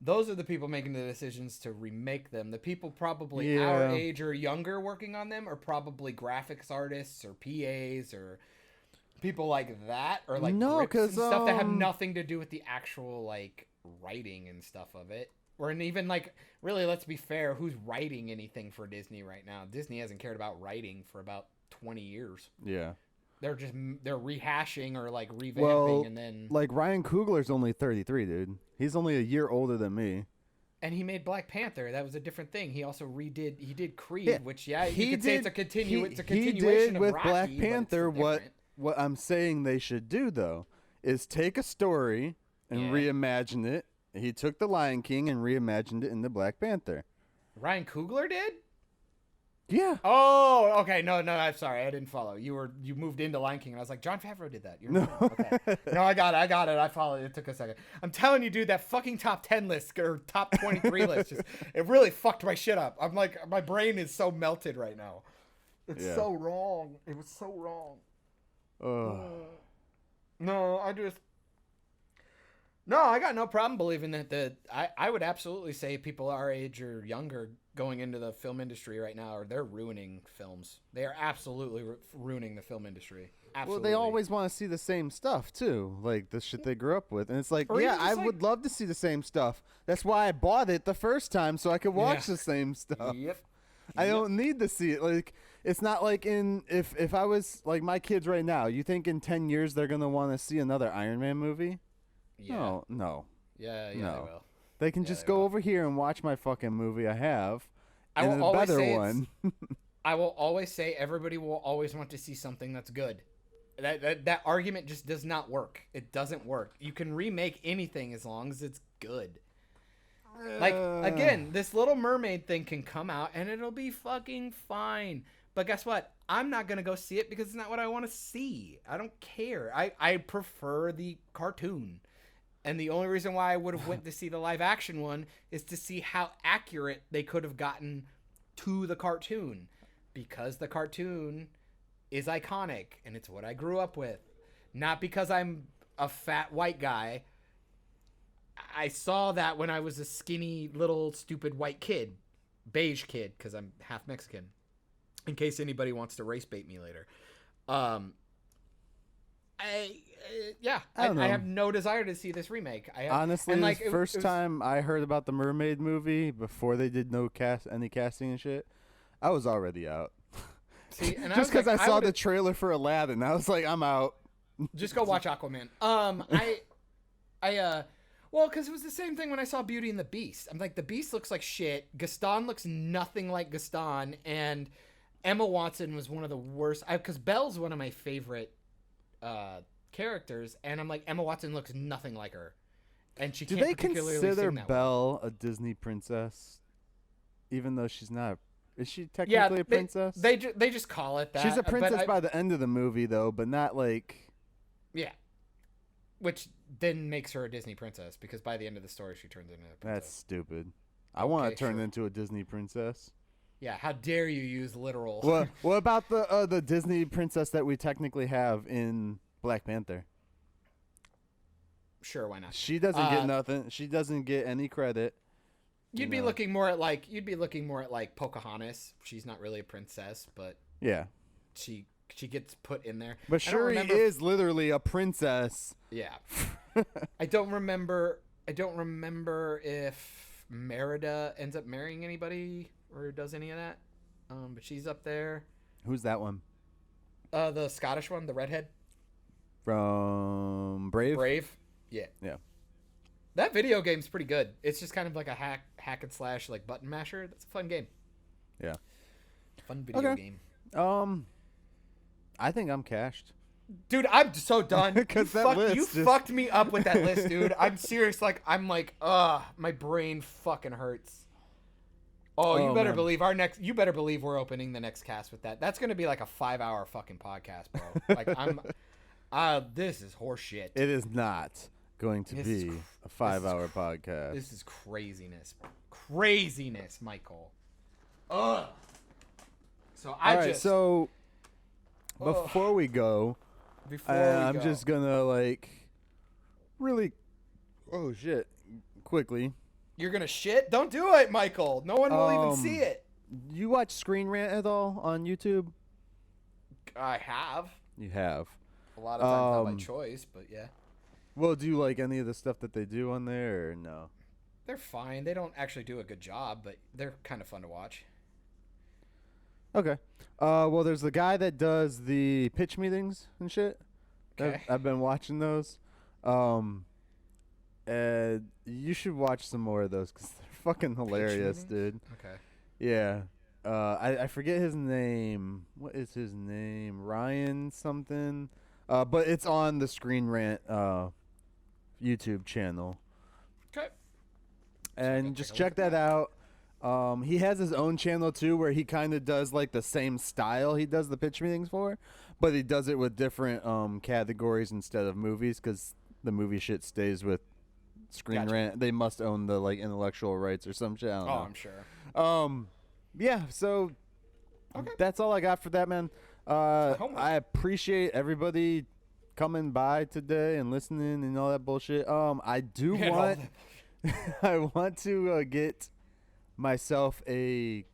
those are the people making the decisions to remake them. The people probably our age or younger working on them are probably graphics artists or PAs or people like that, or like grips and stuff that have nothing to do with the actual, like, writing and stuff of it. Or even, like, really, let's be fair, who's writing anything for Disney right now? Disney hasn't cared about writing for about 20 years. Yeah. They're rehashing or, like, revamping and then... like, Ryan Coogler's only 33, dude. He's only a year older than me. And he made Black Panther. That was a different thing. He also did Creed, which, you could say it's a continuation he did with Rocky, Black Panther what I'm saying they should do, though, is take a story and reimagine it. He took The Lion King and reimagined it into Black Panther. Ryan Coogler did? Yeah. Oh, okay. No, I'm sorry. I didn't follow. You moved into Lion King, and I was like, Jon Favreau did that. No. Okay. No, I got it. I followed. It took a second. I'm telling you, dude, that fucking top 10 list or top 23 list, it really fucked my shit up. I'm like, my brain is so melted right now. It's so wrong. It was so wrong. No, I got no problem believing that I would absolutely say people our age or younger going into the film industry right now, or they're ruining films. They are absolutely ruining the film industry. Absolutely. Well, they always want to see the same stuff too, like the shit they grew up with. And it's like, I would love to see the same stuff. That's why I bought it the first time, so I could watch the same stuff. Yep. I don't need to see it. Like, it's not like if I was like my kids right now, you think in 10 years they're going to want to see another Iron Man movie? Yeah. No. Yeah, no. They will. They can just go over here and watch my fucking movie I have. I will always say one. I will always say everybody will always want to see something that's good. That argument just does not work. It doesn't work. You can remake anything as long as it's good. Like, again, this Little Mermaid thing can come out and it'll be fucking fine. But guess what? I'm not going to go see it because it's not what I want to see. I don't care. I prefer the cartoon. And the only reason why I would have went to see the live action one is to see how accurate they could have gotten to the cartoon. Because the cartoon is iconic and it's what I grew up with. Not because I'm a fat white guy. I saw that when I was a skinny little stupid white kid. Beige kid, because I'm half Mexican. In case anybody wants to race bait me later. I have no desire to see this remake. Honestly, first time I heard about the Mermaid movie before they did any casting and shit, I was already out. See, and just because I saw the trailer for Aladdin, I was like, I'm out. Just go watch Aquaman. Well, because it was the same thing when I saw Beauty and the Beast. I'm like, the Beast looks like shit. Gaston looks nothing like Gaston, and Emma Watson was one of the worst. Because Belle's one of my favorite characters, and I'm like, Emma Watson looks nothing like her, and she can't particularly sing that consider Belle a Disney princess? even though she's not. Is she technically a princess? They just call it that. She's a princess by the end of the movie, though, but not like. Yeah. Which then makes her a Disney princess, because by the end of the story, she turns into a princess. That's stupid. I want to turn into a Disney princess. Yeah, how dare you use literal? What about the Disney princess that we technically have in Black Panther? Sure, why not? She doesn't get nothing. She doesn't get any credit. You'd be looking more at like Pocahontas. She's not really a princess, but yeah, she gets put in there. But Shuri is literally a princess. Yeah. I don't remember if Merida ends up marrying anybody or does any of that. But she's up there. Who's that one? The Scottish one, the redhead. From Brave? Brave. Yeah. Yeah. That video game's pretty good. It's just kind of like a hack and slash like button masher. That's a fun game. Yeah. Fun video game. I think I'm cashed. Dude, I'm so done. You fucked me up with that list, dude. I'm serious. I'm like, my brain fucking hurts. You better believe you better believe we're opening the next cast with that. That's gonna be like a 5-hour fucking podcast, bro. Like this is horse shit. It is not going to be a 5-hour podcast. This is craziness. Craziness, Michael. Ugh. So before we go, I'm just gonna really quickly. You're gonna shit? Don't do it, Michael. No one will even see it. You watch Screen Rant at all on YouTube? I have. You have. A lot of times not by choice, but yeah. Well, do you like any of the stuff that they do on there, or no? They're fine. They don't actually do a good job, but they're kind of fun to watch. Okay. Well, there's the guy that does the pitch meetings and shit. Okay. I've been watching those. And you should watch some more of those because they're fucking hilarious, dude. Okay. Yeah. I forget his name. What is his name? Ryan something. But it's on the Screen Rant YouTube channel. Okay. And just check that out. He has his own channel too, where he kind of does like the same style he does the pitch meetings for, but he does it with different categories instead of movies, because the movie shit stays with Screen Rant. They must own the intellectual rights or some shit. I don't know. I'm sure. Yeah. So that's all I got for that, man. I appreciate everybody coming by today and listening and all that bullshit. I do want I want to get myself a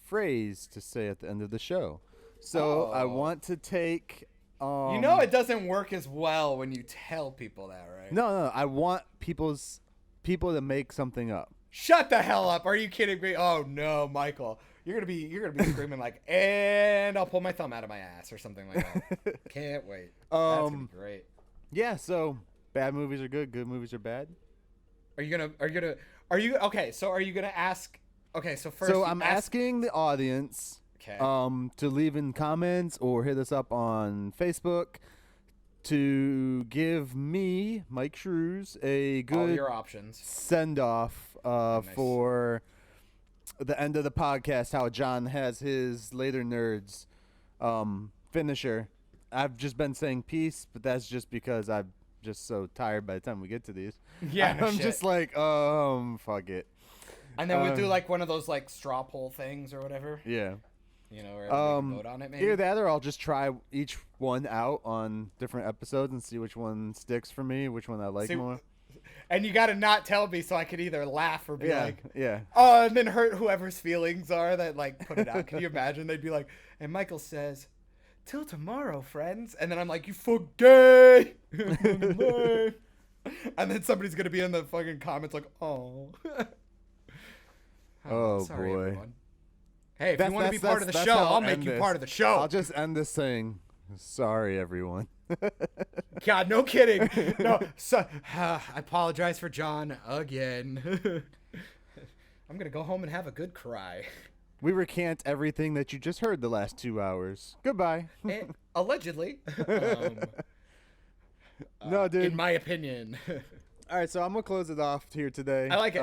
phrase to say at the end of the show. So I want to take it doesn't work as well when you tell people that, right? No, I want people to make something up. Shut the hell up. Are you kidding me? Oh no, Michael. You're gonna be screaming and I'll pull my thumb out of my ass or something like that. Can't wait. That's gonna be great. Yeah, so bad movies are good movies are bad. Are you okay, so are you gonna ask so first I'm asking the audience to leave in comments or hit us up on Facebook to give me, Myke Shrews, a good all your options send-off nice. For the end of the podcast, how John has his Later Nerds finisher. I've just been saying peace, but that's just because I'm just so tired by the time we get to these. Yeah, no I'm shit. just like, fuck it. And then we'll do one of those straw poll things or whatever. Yeah. Where everybody can vote on it, maybe. Either that or I'll just try each one out on different episodes and see which one sticks for me, which one I like more. And you got to not tell me so I could either laugh or be yeah. Oh, and then hurt whoever's feelings are that put it out. Can you imagine? They'd be like, and Michael says, "Till tomorrow, friends." And then I'm like, "You fuck gay." And then somebody's going to be in the fucking comments like, "Oh." Sorry, boy. Everyone. Hey, if you want to be part of the show, I'll make you part of the show. I'll just end this saying, sorry, everyone. God, no kidding. No, I apologize for John again. I'm going to go home and have a good cry. We recant everything that you just heard the last 2 hours. Goodbye. Allegedly. No, dude. In my opinion. All right, so I'm going to close it off here today. I like it.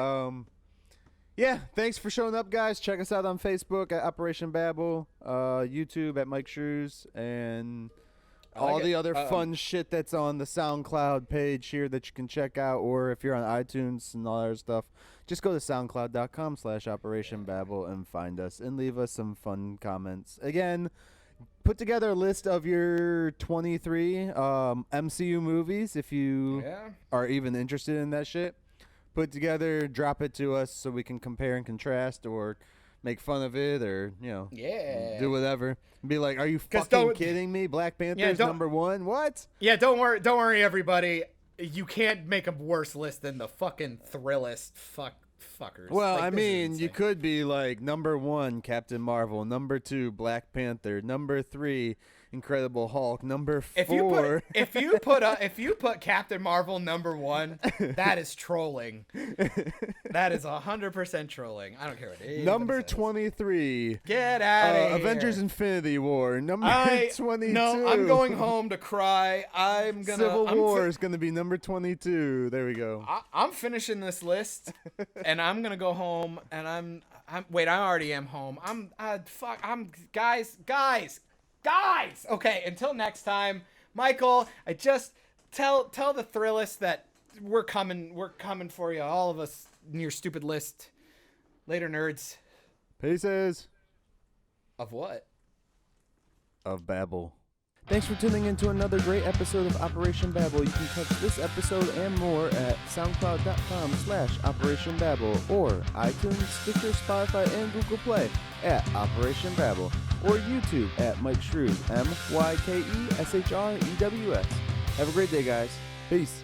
Yeah, thanks for showing up, guys. Check us out on Facebook at Operation Babble, YouTube at Myke Shrews, and all the other fun shit that's on the SoundCloud page here that you can check out. Or if you're on iTunes and all that other stuff, just go to soundcloud.com/Operation Babble and find us and leave us some fun comments. Again, put together a list of your 23 MCU movies if you are even interested in that shit. Put together, drop it to us so we can compare and contrast or make fun of it or, do whatever. Be like, are you fucking kidding me? Black Panther's number 1? What? Yeah, don't worry, everybody. You can't make a worse list than the fucking Thrillist fuckers. Well, like, I mean, you could be like number 1, Captain Marvel, number 2, Black Panther, number 3, Incredible Hulk, number 4. If you put Captain Marvel number 1, that is trolling. That is 100% trolling. I don't care what it is. Number 23. Get out of here. Avengers Infinity War. Number 22. No, I'm going home to cry. Civil War is gonna be number 22. There we go. I'm finishing this list, and I'm gonna go home. And wait, I already am home. Guys. Okay, until next time, Michael. I just tell the Thrillist that we're coming for you, all of us, in your stupid list. Later, nerds. Pieces. Of what? Of Babble. Thanks for tuning in to another great episode of Operation Babble. You can catch this episode and more at soundcloud.com/Operation Babble or iTunes, Stitcher, Spotify, and Google Play at Operation Babble or YouTube at Myke Shrews, MYKESHREWS. Have a great day, guys. Peace.